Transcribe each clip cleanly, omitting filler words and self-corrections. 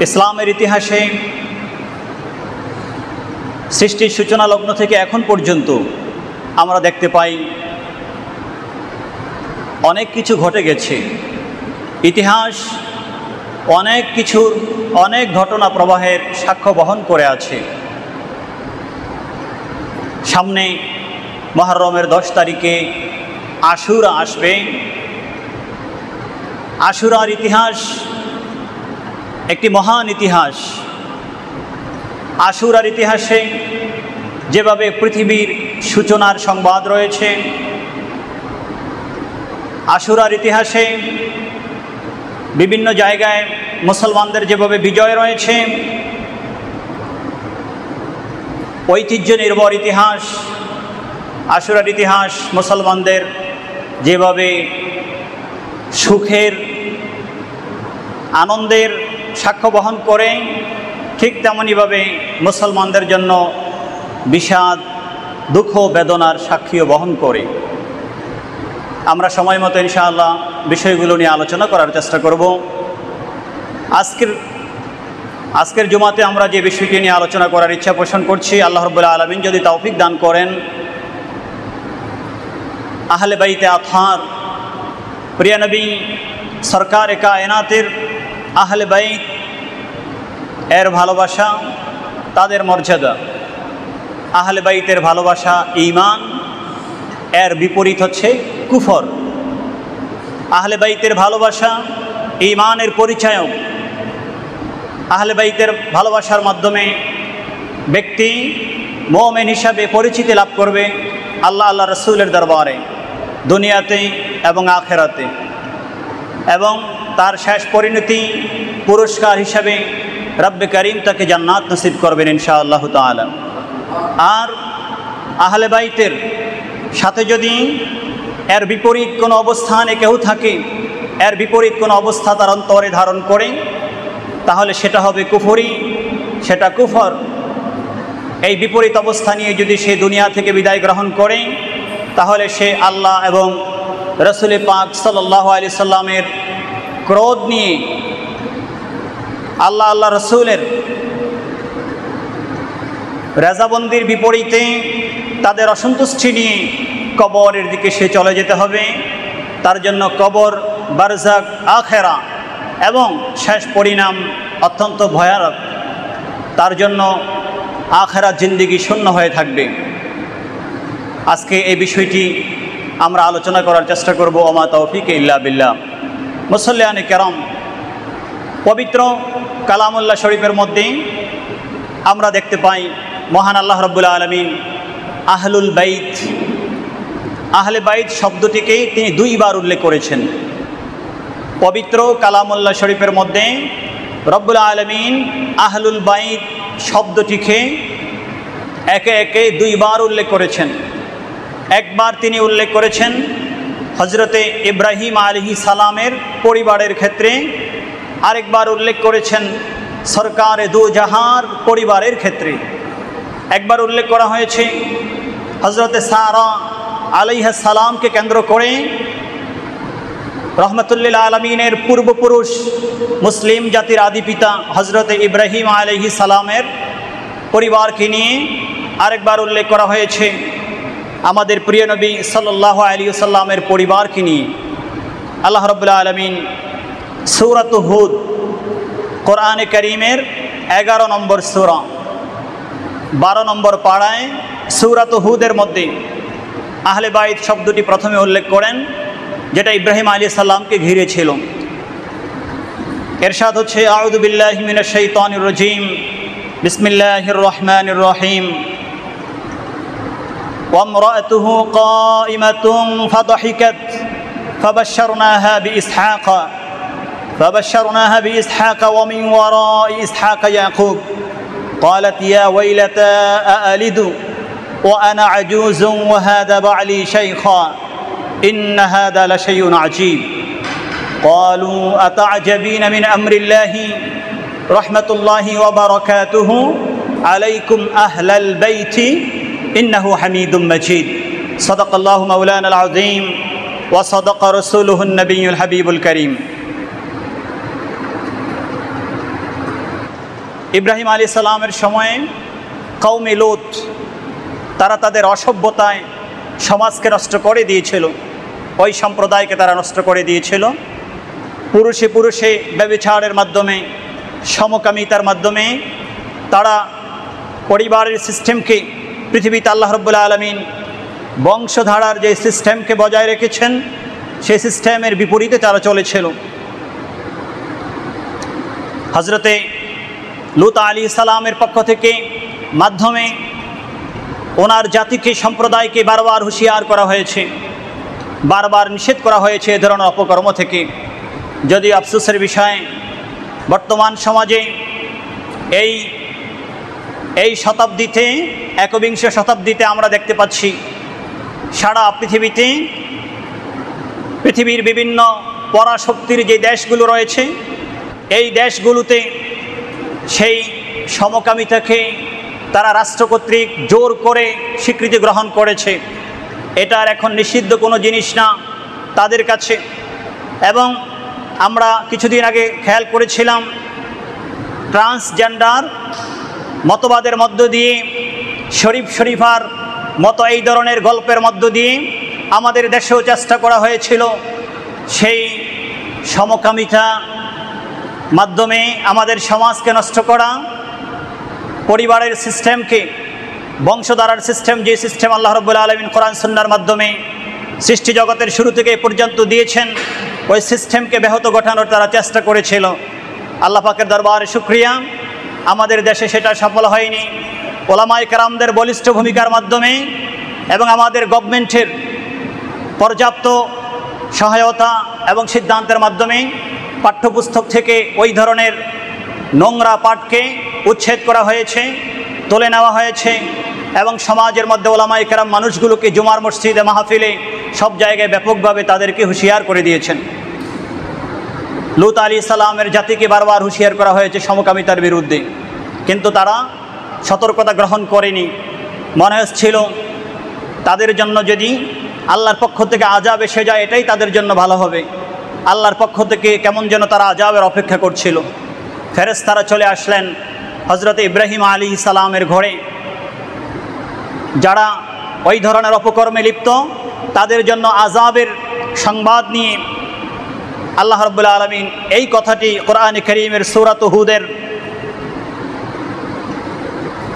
ইসলামের ইতিহাসে সৃষ্টির সূচনা লগ্ন থেকে এখন পর্যন্ত আমরা দেখতে পাই অনেক কিছু ঘটে গেছে। ইতিহাস অনেক কিছুর অনেক ঘটনা প্রবাহের সাক্ষ্য বহন করে আছে। সামনে মুহররমের 10 তারিখে আশুরা আসবে। আশুরার ইতিহাস একটি মহান ইতিহাস। আশুরার ইতিহাসে যেভাবে পৃথিবীর সূচনার সংবাদ রয়েছে, আশুরার ইতিহাসে বিভিন্ন জায়গায় মুসলমানদের যেভাবে বিজয় রয়েছে, ঐতিহ্য নির্ভর ইতিহাস। আশুরার ইতিহাস মুসলমানদের যেভাবে সুখের আনন্দের সাক্ষ্য বহন করে, ঠিক তেমনইভাবে মুসলমানদের জন্য বিষাদ, দুঃখ, বেদনার সাক্ষীও বহন করে। আমরা সময় মতো ইনশাআল্লাহ বিষয়গুলো নিয়ে আলোচনা করার চেষ্টা করব। আজকের জুমাতে আমরা যে বিষয়টি নিয়ে আলোচনা করার ইচ্ছা পোষণ করছি, আল্লাহ রাব্বুল আলামিন যদি তৌফিক দান করেন, আহলে বাইতে আতহার, প্রিয় নবী সরকার কায়নাতের আহলে বাইত এর ভালোবাসা, তাদের মর্যাদা। আহলে বাইতের ভালোবাসা ঈমান, এর বিপরীত হচ্ছে কুফর। আহলে বাইতের ভালোবাসা ঈমানের পরিচায়ক। আহলে বাইতের ভালোবাসার মাধ্যমে ব্যক্তি মুমিন হিসাবে পরিচিতি লাভ করবে আল্লাহ রাসূলের দরবারে, দুনিয়াতে এবং আখিরাতে, এবং তার শেষ পরিণতি পুরস্কার হিসাবে রব্বে করিম তাকে জান্নাত নসিব করবেন ইনশাআল্লাহ তাআলা। আর আহলে বাইতের সাথে যদি এর বিপরীত কোনো অবস্থানে কেউ থাকে, এর বিপরীত কোনো অবস্থা তার অন্তরে ধারণ করে, তাহলে সেটা হবে কুফরি, সেটা কুফর। এই বিপরীত অবস্থা নিয়ে যদি সে দুনিয়া থেকে বিদায় গ্রহণ করে, তাহলে সে আল্লাহ এবং রাসূল পাক সাল্লাল্লাহু আলাইহি সাল্লামের ক্রোধ নিয়ে, আল্লাহ রাসূলের রেজাবন্দির বিপরীতে তাদের অসন্তুষ্টি নিয়ে কবরের দিকে সে চলে যেতে হবে। তার জন্য কবর, বারজাক, আখেরা এবং শেষ পরিণাম অত্যন্ত ভয়ানক। তার জন্য আখেরাত জিন্দেগি শূন্য হয়ে থাকবে। আজকে এই বিষয়টি আমরা আলোচনা করার চেষ্টা করব। ওমা তৌফিক ইল্লা বিল্লাহ। মুসল্লিয়ানে কেরাম, পবিত্র কালামুল্লাহ শরীফের মধ্যে আমরা দেখতে পাই মহান আল্লাহ রাব্বুল আলামিন আহলুল বাইত, আহলে বাইত শব্দটিকে তিনি 2 বার উল্লেখ করেছেন। পবিত্র কালামুল্লাহ শরীফের মধ্যে রব্বুল আলামিন আহলুল বাইত শব্দটিকে একে একে 2 বার উল্লেখ করেছেন। একবার তিনি উল্লেখ করেছেন হজরতে ইব্রাহিম আলাইহিস সালামের পরিবারের ক্ষেত্রে, আরেকবার উল্লেখ করেছেন সরকারে দু জাহার পরিবারের ক্ষেত্রে। একবার উল্লেখ করা হয়েছে হজরতে সারা আলাইহিস সালামকে কেন্দ্র করে রহমতুল্লিল আলমিনের পূর্বপুরুষ মুসলিম জাতির আদি পিতা হজরতে ইব্রাহিম আলাইহিস সালামের পরিবারকে নিয়ে। আরেকবার উল্লেখ করা হয়েছে আমাদের প্রিয় নবী সাল্লাল্লাহু আলাইহি ওয়াসাল্লামের পরিবারকে নিয়ে। আল্লাহ রাব্বুল আলামিন সূরাত হুদ, কোরআনে কারীমের 11 নম্বর সূরা, 12 নম্বর পাড়ায় সূরাত হুদের মধ্যে আহলে বাইত শব্দটি প্রথমে উল্লেখ করেন, যেটা ইব্রাহিম আলাইহিস সালামকে ঘিরে ছিল। ইরশাদ হচ্ছে আউযু বিল্লাহি মিনাশ শাইতানির রাজীম, বিসমিল্লাহির রহমানির রহিম। وامرأته قائمة فضحكت فبشرناها بإسحاق ومن وراء إسحاق يعقوب قالت يا ويلتى أألد وأنا عجوز وهذا بعلي شيخا إن هذا لشيء عجيب قالوا أتعجبين من أمر الله رحمة الله وبركاته عليكم أهل البيت إنه حميد مجيد صدق الله مولانا العظيم وصدق رسوله النبي الحبيب الكريم। ইব্রাহিম আলাইহিস সালামের সময়ে কওমে লূত তারা তাদের অসভ্যতায় সমাজকে নষ্ট করে দিয়েছিল, ওই সম্প্রদায়কে তারা নষ্ট করে দিয়েছিল। পুরুষে পুরুষে ব্যভিচারের মাধ্যমে, সমকামিতার মাধ্যমে তারা পরিবারের সিস্টেমকে, পৃথিবীতে আল্লাহ রাব্বুল আলামিন বংশধারার যে সিস্টেমকে বজায় রেখেছেন সেই সিস্টেমের বিপরীতে তারা চলেছিল। হজরতে লূত আলাইহিস সালামের পক্ষ থেকে মাধ্যমে ওনার জাতিকে, সম্প্রদায়কে বারবার হুঁশিয়ার করা হয়েছে, বারবার নিষেধ করা হয়েছে এ ধরনের অপকর্ম থেকে। যদিও আফসোসের বিষয়, বর্তমান সমাজে এই শতাব্দীতে, একবিংশ শতাব্দীতে আমরা দেখতে পাচ্ছি সারা পৃথিবীতে, পৃথিবীর বিভিন্ন পরাশক্তির যে দেশগুলো রয়েছে এই দেশগুলোতে সেই সমকামিতাকে তারা রাষ্ট্র কর্তৃক জোর করে স্বীকৃতি গ্রহণ করেছে। এটা আর এখন নিষিদ্ধ কোনো জিনিস না তাদের কাছে। এবং আমরা কিছুদিন আগে খেয়াল করেছিলাম ট্রান্সজেন্ডার মতবাদের মধ্য দিয়ে, শরীফার মতো এই ধরনের গল্পের মধ্য দিয়ে আমাদের দেশেও চেষ্টা করা হয়েছিল সেই সমকামিতা মাধ্যমে আমাদের সমাজকে নষ্ট করা, পরিবারের সিস্টেমকে, বংশধারার সিস্টেম, যে সিস্টেম আল্লাহ রাব্বুল আলামিন কোরআন সুন্নাহর মাধ্যমে সৃষ্টি জগতের শুরু থেকে এ পর্যন্ত দিয়েছেন, ওই সিস্টেমকে ব্যাহত ঘটানোর তারা চেষ্টা করেছিল। আল্লাহ পাকের দরবারে শুকরিয়া, আমাদের দেশে সেটা সফল হয়নি। ওলামায়ে কেরামদের বলিষ্ঠ ভূমিকার মাধ্যমে এবং আমাদের গভর্নমেন্টের পর্যাপ্ত সহায়তা এবং সিদ্ধান্তের মাধ্যমে পাঠ্যপুস্তক থেকে ওই ধরনের নোংরা পাঠকে উচ্ছেদ করা হয়েছে, তুলে নেওয়া হয়েছে এবং সমাজের মধ্যে ওলামায়ে কেরাম মানুষগুলোকে জুমার মসজিদে, মাহফিলে, সব জায়গায় ব্যাপকভাবে তাদেরকে হুঁশিয়ার করে দিয়েছেন। লূত আলাইহিস সালামের জাতিকে বারবার হুঁশিয়ার করা হয়েছে সমকামিতার বিরুদ্ধে, কিন্তু তারা সতর্কতা গ্রহণ করেনি। মনে হচ্ছিল তাদের জন্য যদি আল্লাহর পক্ষ থেকে আযাব এসে যায় এটাই তাদের জন্য ভালো হবে। আল্লাহর পক্ষ থেকে কেমন যেন তারা আযাবের অপেক্ষা করছিল। ফেরেশতারা চলে আসলেন হজরত ইব্রাহিম আলাইহিস সালামের ঘরে। যারা ওই ধরনের অপকর্মে লিপ্ত তাদের জন্য আযাবের সংবাদ নিয়ে আল্লাহ রাব্বুল আলামিন এই কথাটি কোরআনে কারীমের সূরা হুদের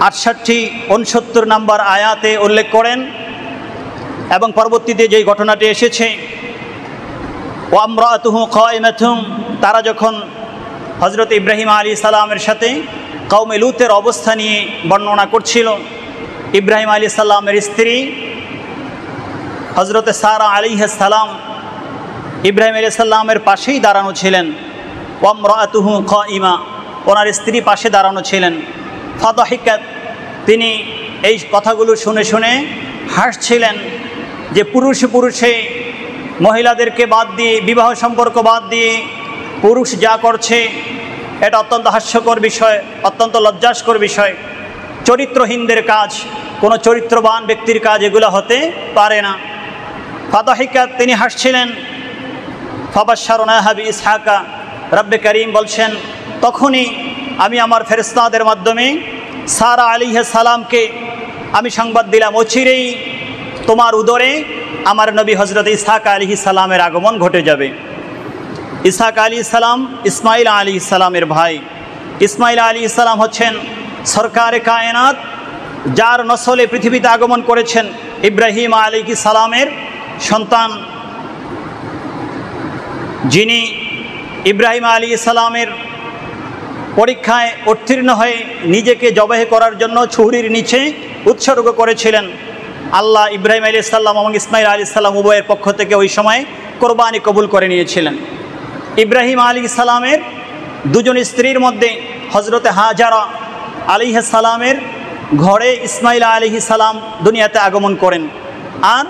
68-69 নম্বর আয়াতে উল্লেখ করেন। এবং পরবর্তীতে যেই ঘটনাটি এসেছে, ওয়া আমরাতুহু কায়িমাতুন, তারা যখন হজরত ইব্রাহিম আলাইহিস সালামের সাথে কওমে লূতের অবস্থা নিয়ে বর্ণনা করছিল, ইব্রাহিম আলাইহিস সালামের স্ত্রী হজরত সারা আলাইহিস সালাম ইব্রাহিম আলাইহিস সালামের পাশেই দাঁড়ানো ছিলেন। ওয়া আমরাতুহু কায়িমা, ওনার স্ত্রী পাশে দাঁড়ানো ছিলেন। ফাদাহিকাত, তিনি এই কথাগুলো শুনে শুনে হাসছিলেন যে পুরুষে মহিলাদেরকে বাদ দিয়ে, বিবাহ সম্পর্ক বাদ দিয়ে পুরুষ যা করছে এটা অত্যন্ত হাস্যকর বিষয়, অত্যন্ত লজ্জাস্কর বিষয়, চরিত্রহীনদের কাজ, কোনো চরিত্রবান ব্যক্তির কাজ এগুলো হতে পারে না। ফাদাহিকাত, তিনি হাসছিলেন। ফাবাশশারনাহা বিইসহাকা, রব্বে করিম বলছেন তখনই আমি আমার ফেরেশতাদের মাধ্যমে সারা আলাইহিস সালামকে আমি সংবাদ দিলাম, অচিরেই তোমার উদরে আমার নবী হজরত ইসহাক আলাইহিস সালামের আগমন ঘটে যাবে। ইসহাক আলাইহিস সালাম ইসমাইল আলাইহিস সালামের ভাই। ইসমাইল আলাইহিস সালাম হচ্ছেন সরকারে কায়নাত, যার নসলে পৃথিবীতে আগমন করেছেন ইব্রাহিম আলাইহিস সালামের সন্তান, যিনি ইব্রাহিম আলাইহিস সালামের পরীক্ষায় উত্তীর্ণ হয়ে নিজেকে জবাহ করার জন্য ছুরির নিচে উৎসর্গ করেছিলেন। আল্লাহ ইব্রাহিম আলাইহিস সালাম এবং ইসমাইল আলাইহিস সালাম উভয়ের পক্ষ থেকে ওই সময় কোরবানি কবুল করে নিয়েছিলেন। ইব্রাহিম আলাইহিস সালামের দুজন স্ত্রীর মধ্যে হজরতে হাজারা আলাইহিস সালামের ঘরে ইসমাইল আলাইহিস সালাম দুনিয়াতে আগমন করেন, আর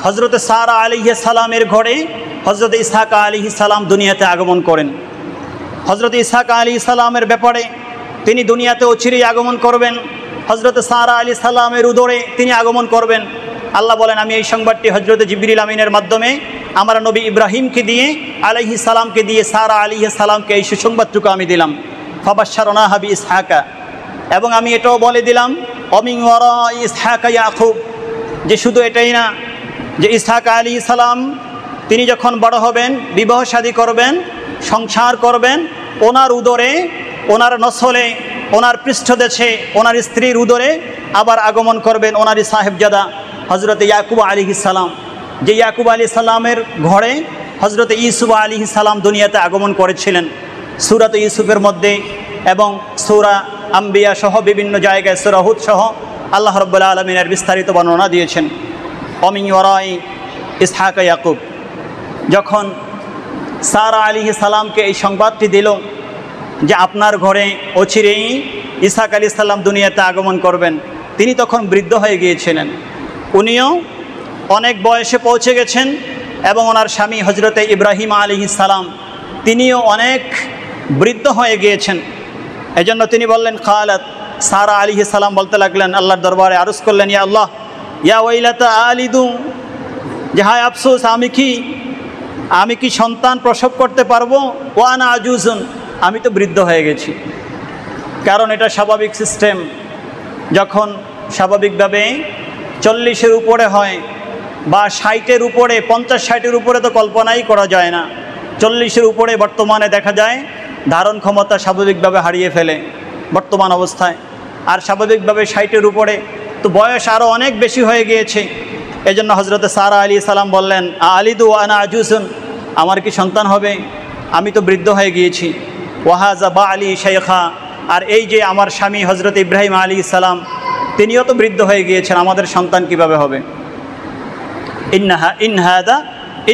হজরতে সারা আলাইহিস সালামের ঘরে হজরত ইসহাক আলাইহিস সালাম দুনিয়াতে আগমন করেন। হজরত ইসহাক আলাইহিস সালামের ব্যাপারে তিনি দুনিয়াতে অচিরেই আগমন করবেন, হজরত সারা আলাইহিস সালামের উদরে তিনি আগমন করবেন। আল্লাহ বলেন আমি এই সংবাদটি হজরত জিবরিল আমিনের মাধ্যমে আমার নবী ইব্রাহিমকে দিয়ে, আলাইহিস সালামকে দিয়ে, সারা আলাইহিস সালামকে এই সুসংবাদটুকু আমি দিলাম। ফাবাশশারনাহা বিইসহাকা, এবং আমি এটাও বলে দিলাম অমিন ওয়ারা ইসহাকা ইয়াকুব, যে শুধু এটাই না, যে ইসহাক আলাইহিস সালাম তিনি যখন বড় হবেন, বিবাহ শাদী করবেন, সংসার করবেন, ওনার উদরে, ওনার নসলে, ওনার পৃষ্ঠদেশে, ওনার স্ত্রীর উদরে আবার আগমন করবেন ওনারই সাহেবজাদা হজরত ইয়াকুব আলাইহিস সালাম, যে ইয়াকুব আলাইহিস সালামের ঘরে হজরত ইউসুফ আলাইহিস সালাম দুনিয়াতে আগমন করেছিলেন। সূরাত ইউসুফের মধ্যে এবং সূরা আম্বিয়া সহ বিভিন্ন জায়গায়, সূরা হুদ সহ আল্লাহ রাব্বুল আলামিন এর বিস্তারিত বর্ণনা দিয়েছেন। অমিন ওয়ারাই ইসহাক ইয়াকুব, যখন সারা আলাইহিস সালামকে এই সংবাদটি দিল যে আপনার ঘরে অচিরেই ইসহাক আলাইহিস সালাম দুনিয়াতে আগমন করবেন, তিনি তখন বৃদ্ধ হয়ে গিয়েছিলেন। উনিও অনেক বয়সে পৌঁছে গেছেন এবং ওনার স্বামী হজরতে ইব্রাহিম আলাইহিস সালাম তিনিও অনেক বৃদ্ধ হয়ে গিয়েছেন। এজন্য তিনি বললেন খালাত, সারা আলাইহিস সালাম বলতে লাগলেন, আল্লাহর দরবারে আরজ করলেন, ইয়া আল্লাহ ইয়া ওয়াইলাতা আলিদু, যে হায় আফসোস, আমি কি সন্তান প্রসব করতে পারবো? ওয়ানা আজুজুন, আমি তো বৃদ্ধ হয়ে গেছি। কারণ এটা স্বাভাবিক সিস্টেম, যখন স্বাভাবিকভাবে 40-এর উপরে হয় বা 60-এর উপরে, 50-60-এর উপরে তো কল্পনাই করা যায় না, 40-এর উপরে বর্তমানে দেখা যায় ধারণ ক্ষমতা স্বাভাবিকভাবে হারিয়ে ফেলে বর্তমান অবস্থায়, আর স্বাভাবিকভাবে 60-এর উপরে তো বয়স আরও অনেক বেশি হয়ে গিয়েছে। এজন্য হজরত সারা আলাইহিস সালাম বললেন, আলিদু আনা আজুসুন, আমার কি সন্তান হবে? আমি তো বৃদ্ধ হয়ে গিয়েছি। ওয়াহাজা বা আলী শেখা, আর এই যে আমার স্বামী হজরত ইব্রাহিম আলাইহিস সালাম তিনিও তো বৃদ্ধ হয়ে গিয়েছেন, আমাদের সন্তান কিভাবে হবে?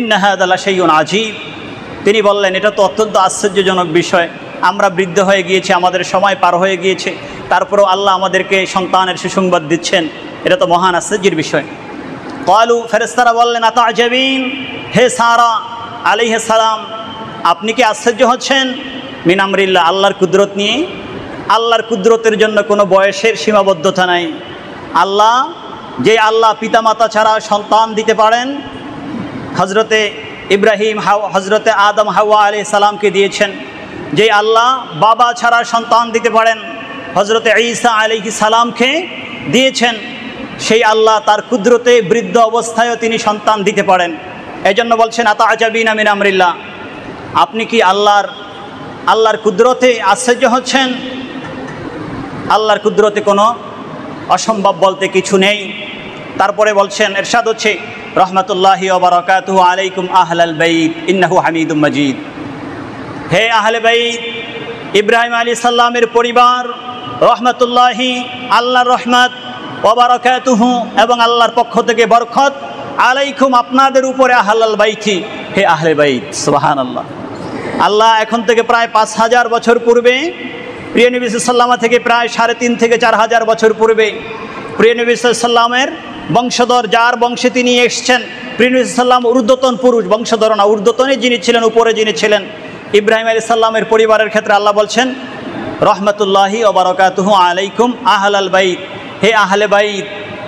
ইন্নাহাদা লাশাইউন আজীব, তিনি বললেন এটা তো অত্যন্ত আশ্চর্যজনক বিষয়, আমরা বৃদ্ধ হয়ে গিয়েছি, আমাদের সময় পার হয়ে গিয়েছে, তারপরেও আল্লাহ আমাদেরকে সন্তানের সুসংবাদ দিচ্ছেন, এটা তো মহান আশ্চর্যের বিষয়। ক্বালু, ফেরেশতারা বললেন, আতা'জাবিন, হে সারা আলাইহিস সালাম, আপনি কি আশ্চর্য হচ্ছেন? মিন আমরিল্লাহ, আল্লাহর কুদরত নিয়ে। আল্লাহর কুদরতের জন্য কোনো বয়সের সীমাবদ্ধতা নাই। আল্লাহ, যে আল্লাহ পিতামাতা ছাড়া সন্তান দিতে পারেন, হজরতে ইব্রাহিম হজরতে আদম হাওয়া আলাইহিস সালামকে দিয়েছেন, যে আল্লাহ বাবা ছাড়া সন্তান দিতে পারেন, হজরতে ঈসা আলাইহিস সালামকে দিয়েছেন, সেই আল্লাহ তার কুদরতে বৃদ্ধ অবস্থায়ও তিনি সন্তান দিতে পারেন। এজন্য বলছেন, আতা'জাবিনা মিন আমরিল্লাহ, আপনি কি আল্লাহর কুদরতে আশ্চর্য হচ্ছেন? আল্লাহর কুদরতে কোনো অসম্ভব বলতে কিছু নেই। তারপরে বলছেন, ইরশাদ হচ্ছে, রহমাতুল্লাহি ওয়া বারাকাতুহু আলাইকুম আহলাল বাইত ইন্নাহু হামিদুম মাজিদ, হে আহলে বাইত, ইব্রাহিম আলাইহিস সালামের পরিবার, রহমাতুল্লাহি, আল্লাহর রহমত, ওয়া বারাকাতুহু, এবং আল্লাহর পক্ষ থেকে বরকত, আলাইকুম, আপনাদের উপরে, আহলাল বাইতি, হে আহলে বাইত। সুবহানাল্লাহ। আল্লাহ এখন থেকে প্রায় 5000 বছর পূর্বে, প্রিয় নবী সাল্লাল্লাহু থেকে প্রায় 3.5 থেকে 4000 বছর পূর্বে প্রিয় নবী সাল্লামের বংশধর, যার বংশে তিনি এসছেন, প্রিয় নবী সাল্লাম ঊর্ধ্বতন পুরুষ, বংশধর না, ঊর্ধ্বতনে যিনি ছিলেন, উপরে যিনি ছিলেন, ইব্রাহিম আলাইহিস সালামের পরিবারের ক্ষেত্রে আল্লাহ বলছেন, রহমাতুল্লাহি ওয়া বারাকাতুহু আলাইকুম আহলাল বাইত, হে আহলে বাইত,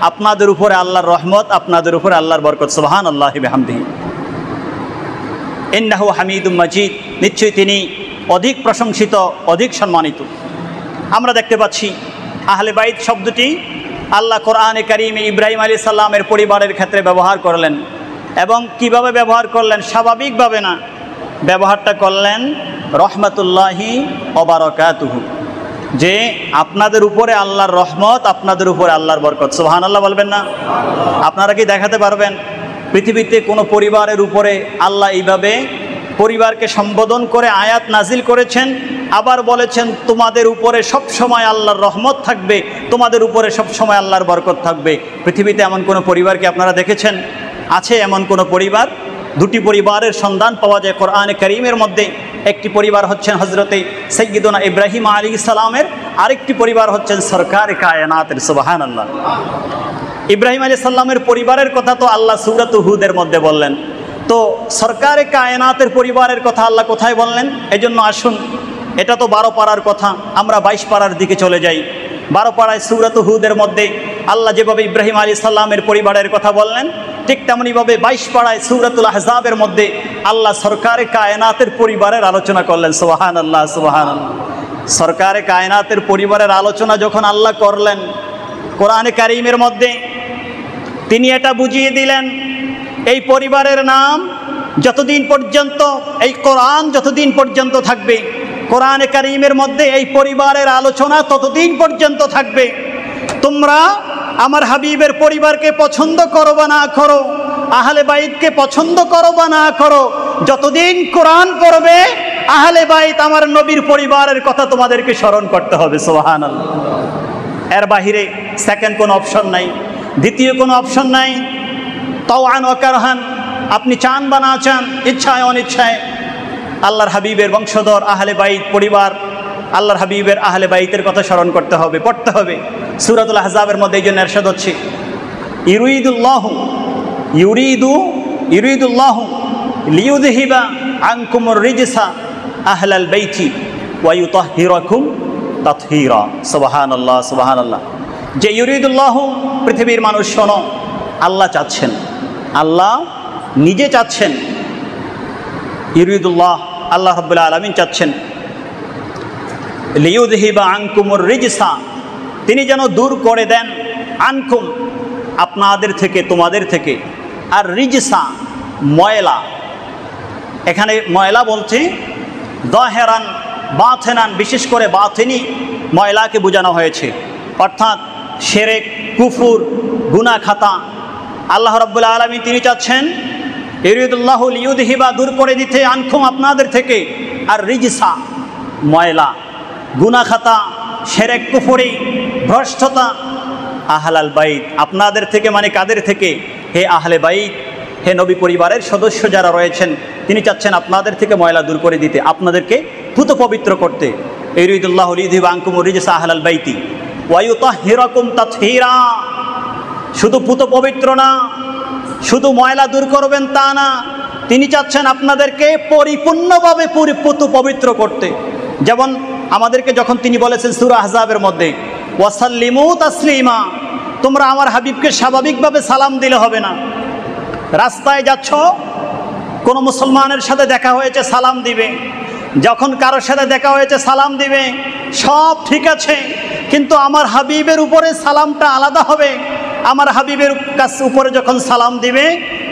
আপনাদের উপরে আল্লাহর রহমত, আপনাদের উপরে আল্লাহর বরকত। সুবহানাল্লাহি বিহামদিহি, ইন্নাহু হামিদুম মাজিদ, নিশ্চয়ই তিনি অধিক প্রশংসিত, অধিক সম্মানিত। আমরা দেখতে পাচ্ছি আহলে বাইত শব্দটি আল্লাহ কোরআনে কারিমে ইব্রাহিম আলাইহিস সালামের পরিবারের ক্ষেত্রে ব্যবহার করলেন, এবং কিভাবে ব্যবহার করলেন? স্বাভাবিকভাবে না, ব্যবহারটা করলেন রহমাতুল্লাহি ওয়া বারাকাতুহু, যে আপনাদের উপরে আল্লাহর রহমত, আপনাদের উপরে আল্লাহর বরকত। সুবহানাল্লাহ বলবেন না? আপনারা কি দেখাতে পারবেন পৃথিবীতে কোনো পরিবারের উপরে আল্লাহ এইভাবে পরিবারকে সম্বোধন করে আয়াত নাজিল করেছেন, আবার বলেছেন তোমাদের উপরে সব সময় আল্লাহর রহমত থাকবে, তোমাদের উপরে সব সময় আল্লাহর বরকত থাকবে? পৃথিবীতে এমন কোনো পরিবারকে আপনারা দেখেছেন? আছে এমন কোনো পরিবার? দুটি পরিবারের সন্ধান পাওয়া যায় কোরআনে কারীমের মধ্যে। একটি পরিবার হচ্ছেন হজরতে সাইয়্যিদুনা ইব্রাহিম আলাইহিস সালামের, আরেকটি পরিবার হচ্ছেন সরকারে কায়নাতের। সুবহানাল্লাহ। ইব্রাহিম আলাইহিস সালামের পরিবারের কথা তো আল্লাহ সূরাত হুদের মধ্যে বললেন, তো সরকারে কায়নাতের পরিবারের কথা আল্লাহ কোথায় বললেন? এজন্য আসুন, এটা তো 12 পারার কথা, আমরা 22 পারার দিকে চলে যাই। 12 পারায় সূরাত হুদের মধ্যে আল্লাহ যেভাবে ইব্রাহিম আলাইহিস সালামের পরিবারের কথা বললেন, ঠিক তেমনিভাবে 22 পারায় সূরাতুল আহজাবের মধ্যে আল্লাহ সরকারে কায়নাতের পরিবারের আলোচনা করলেন। সুবহানাল্লাহ, সুবহানাল্লাহ। সরকারে কায়নাতের পরিবারের আলোচনা যখন আল্লাহ করলেন কোরআনে কারীমের মধ্যে, তিনি এটা বুঝিয়ে দিলেন এই পরিবারের নাম যতদিন পর্যন্ত, এই কোরআন যতদিন পর্যন্ত থাকবে, কোরআনে কারীমের মধ্যে এই পরিবারের আলোচনা ততদিন পর্যন্ত থাকবে। তোমরা আমার হাবিবের পরিবারকে পছন্দ করো বা না করো, আহলে বাইতকে পছন্দ করো বা না করো, যতদিন কোরআন পড়বে আহলে বাইত আমার নবীর পরিবারের কথা তোমাদেরকে স্মরণ করতে হবে। সুবহানাল্লাহ। এর বাহিরে সেকেন্ড কোনো অপশন নাই, দ্বিতীয় কোনো অপশন নাই। তাওআন ওয়া কারহান, আপনি চান বা না চান, ইচ্ছায় অনিচ্ছায় আল্লাহর হাবিবের বংশধর আহলে বাইত পরিবার, আল্লাহর হাবিবের আহলে বাইতের কথা স্মরণ করতে হবে, পড়তে হবে। সূরাতুল আহজাবের মধ্যে এই জন্য ইরশাদ হচ্ছে ইউরিদুল্লাহু লিইউযহিবা আনকুমুর রিজসা আহলাল বাইতি ওয়া ইউতাহহিরাকুম তাতহীরা। সুবহানাল্লাহ, সুবহানাল্লাহ। যে ইউরিদুল্লাহু, পৃথিবীর মানুষ শোনো, আল্লাহ চাচ্ছেন, আল্লাহ নিজে চাচ্ছেন, ইউরিদুল্লাহ আল্লাহ রাব্বুল আলামিন চাচ্ছেন, লিইউযহিবা আনকুমুর রিজসা, তিনি যেন দূর করে দেন, আনকুম আপনাদের থেকে, তোমাদের থেকে, আর রিজসা ময়লা, এখানে ময়লা বলছে যাহিরান বাতিনান, বিশেষ করে বাতিনি ময়লাকে বোঝানো হয়েছে, অর্থাৎ শিরক, কুফর, গুনাহ খাতা। আল্লাহ রাব্বুল আলামিন তিনি চাচ্ছেন ইউরিদুল্লাহু লিইউযহিবা, দূর করে দিতে, আনকুম আপনাদের থেকে, আর রিজসা ময়লা, গুনাহ খাতা, শিরক, কুফরি, ভ্রষ্টতা, আহলাল বাইত আপনাদের থেকে, মানে কাদের থেকে? হে আহলে বাইত, হে নবী পরিবারের সদস্য যারা রয়েছেন, তিনি চাচ্ছেন আপনাদের থেকে ময়লা দূর করে দিতে, আপনাদেরকে পুত পবিত্র করতে। ইউরিদুল্লাহু লিইউযহিবা আনকুমুর রিজসা আহলাল বাইতি ওয়া ইউতাহহিরাকুম তাতহীরা, শুধু পুত পবিত্র না, শুধু ময়লা দূর করবেন তা না, তিনি চাচ্ছেন আপনাদেরকে পরিপূর্ণভাবে পুত পবিত্র করতে। যেমন আমাদেরকে যখন তিনি বলেছেন সূরা আহজাবের মধ্যে ওয়াসাল্লিমু তাসলিমা, তোমরা আমার হাবিবকে স্বাভাবিকভাবে সালাম দিলে হবে না। রাস্তায় যাচ্ছ, কোনো মুসলমানের সাথে দেখা হয়েছে, সালাম দিবে। যখন কারোর সাথে দেখা হয়েছে সালাম দিবে, সব ঠিক আছে, কিন্তু আমার হাবিবের উপরে সালামটা আলাদা হবে। আমার হাবিবের কাছে উপরে যখন সালাম দিবে,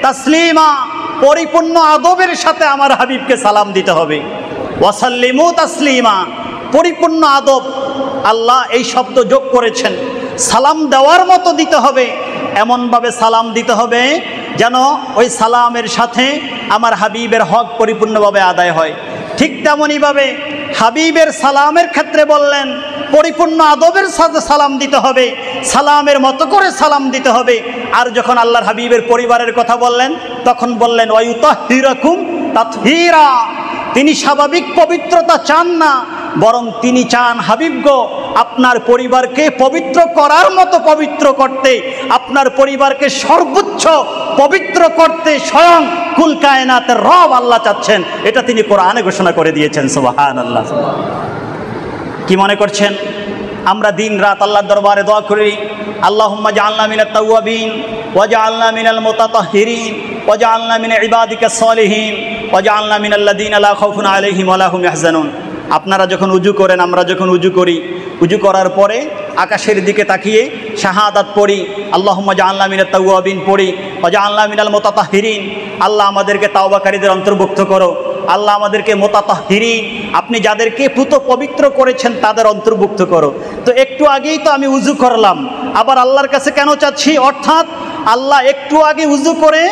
তাসলিমা, পরিপূর্ণ আদবের সাথে আমার হাবিবকে সালাম দিতে হবে। ওয়াসাল্লিমু তাসলিমা, পরিপূর্ণ আদব, আল্লাহ এই শব্দ যোগ করেছেন। সালাম দেওয়ার মতো দিতে হবে, এমনভাবে সালাম দিতে হবে যেন ওই সালামের সাথে আমার হাবিবের হক পরিপূর্ণভাবে আদায় হয়। ঠিক তেমনইভাবে হাবিবের সালামের ক্ষেত্রে বললেন পরিপূর্ণ আদবের সাথে সালাম দিতে হবে, সালামের মতো করে সালাম দিতে হবে। আর যখন আল্লাহর হাবিবের পরিবারের কথা বললেন, তখন বললেন ওয়া ইউতাহহিরাকুম তাতহীরা, তিনি স্বাভাবিক পবিত্রতা চান না, বরং তিনি চান হাবিবগো আপনার পরিবারকে পবিত্র করার মতো পবিত্র করতে, আপনার পরিবারকে সর্বোচ্চ পবিত্র করতে স্বয়ং কুল কায়নাতের রব আল্লাহ চাচ্ছেন। এটা তিনি কোরআনে ঘোষণা করে দিয়েছেন। সুবহানাল্লাহ। কি মনে করছেন আমরা দিন রাত আল্লাহর দরবারে দোয়া করি, আল্লাহুম্মা জাআলনা মিনাত তাওয়াবিন ওয়া জাআলনা মিনাল মুতাতাহহিরিন ওয়া জাআলনা মিন ইবাদিকাস সালিহিন ওয়া জাআলনা মিনাল্লাযিনা লা খাউফুন আলাইহিম ওয়া লা হুম ইয়াহজানুন। আপনারা যখন উজু করেন, আমরা যখন উজু করি, উজু করার পরে আকাশের দিকে তাকিয়ে শাহাদাত পড়ি, আল্লাহুম্মা জাআলনা মিনাত তাওয়াবিন পড়ি ওয়া জাআলনা মিনাল মুতাতাহহিরিন, আল্লাহ আমাদেরকে তাওবাকারীদের অন্তর্ভুক্ত করো, আল্লাহ আমাদেরকে মুতাতাহহিরিন, আপনি যাদেরকে পুত পবিত্র করেছেন তাদের অন্তর্ভুক্ত করো। তো একটু আগেই তো আমি উজু করলাম, আবার আল্লাহর কাছে কেন চাচ্ছি? অর্থাৎ আল্লাহ একটু আগে উজু করে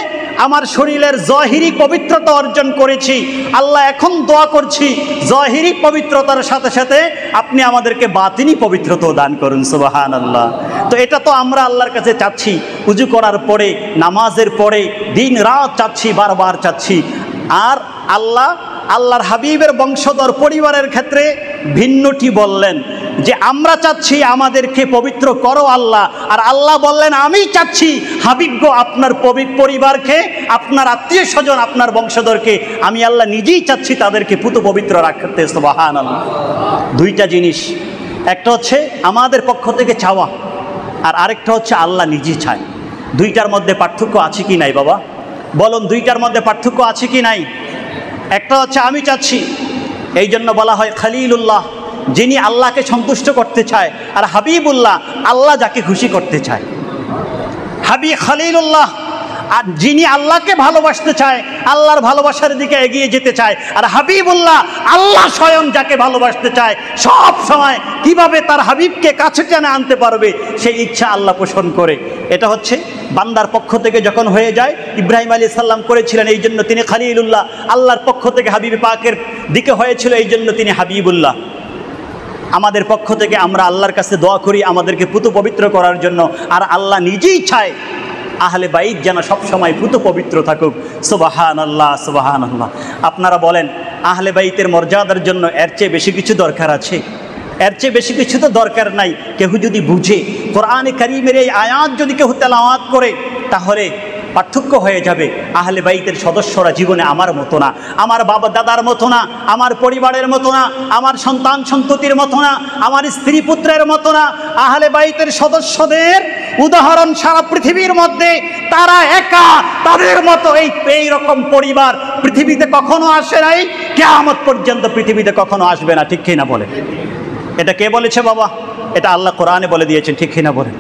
আমার শরীরের জহিরি পবিত্রতা অর্জন করেছি, আল্লাহ এখন দোয়া করছি জহিরি পবিত্রতার সাথে সাথে আপনি আমাদেরকে বাতিনি পবিত্রতাও দান করুন। সুবহানাল্লাহ। তো এটা তো আমরা আল্লাহর কাছে চাচ্ছি, উজু করার পরে, নামাজের পরে, দিন রাত চাচ্ছি, বারবার চাচ্ছি। আর আল্লাহর হাবিবের বংশধর পরিবারের ক্ষেত্রে ভিন্নটি বললেন যে আমরা চাচ্ছি আমাদেরকে পবিত্র করো আল্লাহ, আর আল্লাহ বললেন আমি চাচ্ছি হাবিবগো আপনার পরিবারকে, আপনার আত্মীয় স্বজন, আপনার বংশধরকে আমি আল্লাহ নিজেই চাচ্ছি তাদেরকে পুত পবিত্র রাখতে। সুবহানাল্লাহ। দুইটা জিনিস, একটা হচ্ছে আমাদের পক্ষ থেকে চাওয়া, আর আরেকটা হচ্ছে আল্লাহ নিজেই চায়। দুইটার মধ্যে পার্থক্য আছে কি নাই বাবা? বলুন, দুইটার মধ্যে পার্থক্য আছে কি নাই? একটা হচ্ছে আমি চাচ্ছি, এই জন্য বলা হয় খলিলুল্লাহ যিনি আল্লাহকে সন্তুষ্ট করতে চায়, আর হাবিবুল্লাহ আল্লাহ যাকে খুশি করতে চায়। খলিলুল্লাহ আর যিনি আল্লাহকে ভালোবাসতে চায়, আল্লাহর ভালোবাসার দিকে এগিয়ে যেতে চায়। আর হাবিবুল্লাহ আল্লাহ স্বয়ং যাকে ভালোবাসতে চায়, সব সময় কিভাবে তার হাবিবকে কাছে টেনে আনতে পারবে সেই ইচ্ছা আল্লাহ পোষণ করে। এটা হচ্ছে বান্দার পক্ষ থেকে যখন হয়ে যায়। ইব্রাহিম আলাইহিস সালাম করেছিলেন, এই জন্য তিনি খলিলুল্লাহ। আল্লাহর পক্ষ থেকে হাবিব পাকের দিকে হয়েছিল, এই জন্য তিনি হাবিবুল্লাহ। আমাদের পক্ষ থেকে আমরা আল্লাহর কাছে দোয়া করি আমাদেরকে পুত পবিত্র করার জন্য, আর আল্লাহ নিজেই চায় আহলে বাইত যেন সবসময় পুত পবিত্র থাকুক। সুবহানাল্লাহ, সুবহানাল্লাহ। আপনারা বলেন, আহলে বাইতের মর্যাদার জন্য এর চেয়ে বেশি কিছু দরকার আছে? এর চেয়ে বেশি কিছু তো দরকার নাই। কেউ যদি বুঝে, কোরআনে কারীমের এই আয়াত যদি কেউ তেলাওয়াত করে, তাহলে পার্থক্য হয়ে যাবে। আহলে বাইতের সদস্যরা জীবনে আমার মতো না, আমার বাবা দাদার মতো না, আমার পরিবারের মতো না, আমার সন্তান সন্ততির মতো না, আমার স্ত্রী পুত্রের মতো না। আহলে বাইতের সদস্যদের উদাহরণ সারা পৃথিবীর মধ্যে তারা একা, তাদের মতো এই রকম পরিবার পৃথিবীতে কখনো আসে নাই, কিয়ামত পর্যন্ত পৃথিবীতে কখনো আসবে না। ঠিক কিনা বলে? এটা কে বলেছে বাবা? এটা আল্লাহ কোরআনে বলে দিয়েছেন। ঠিক কিনা বলে?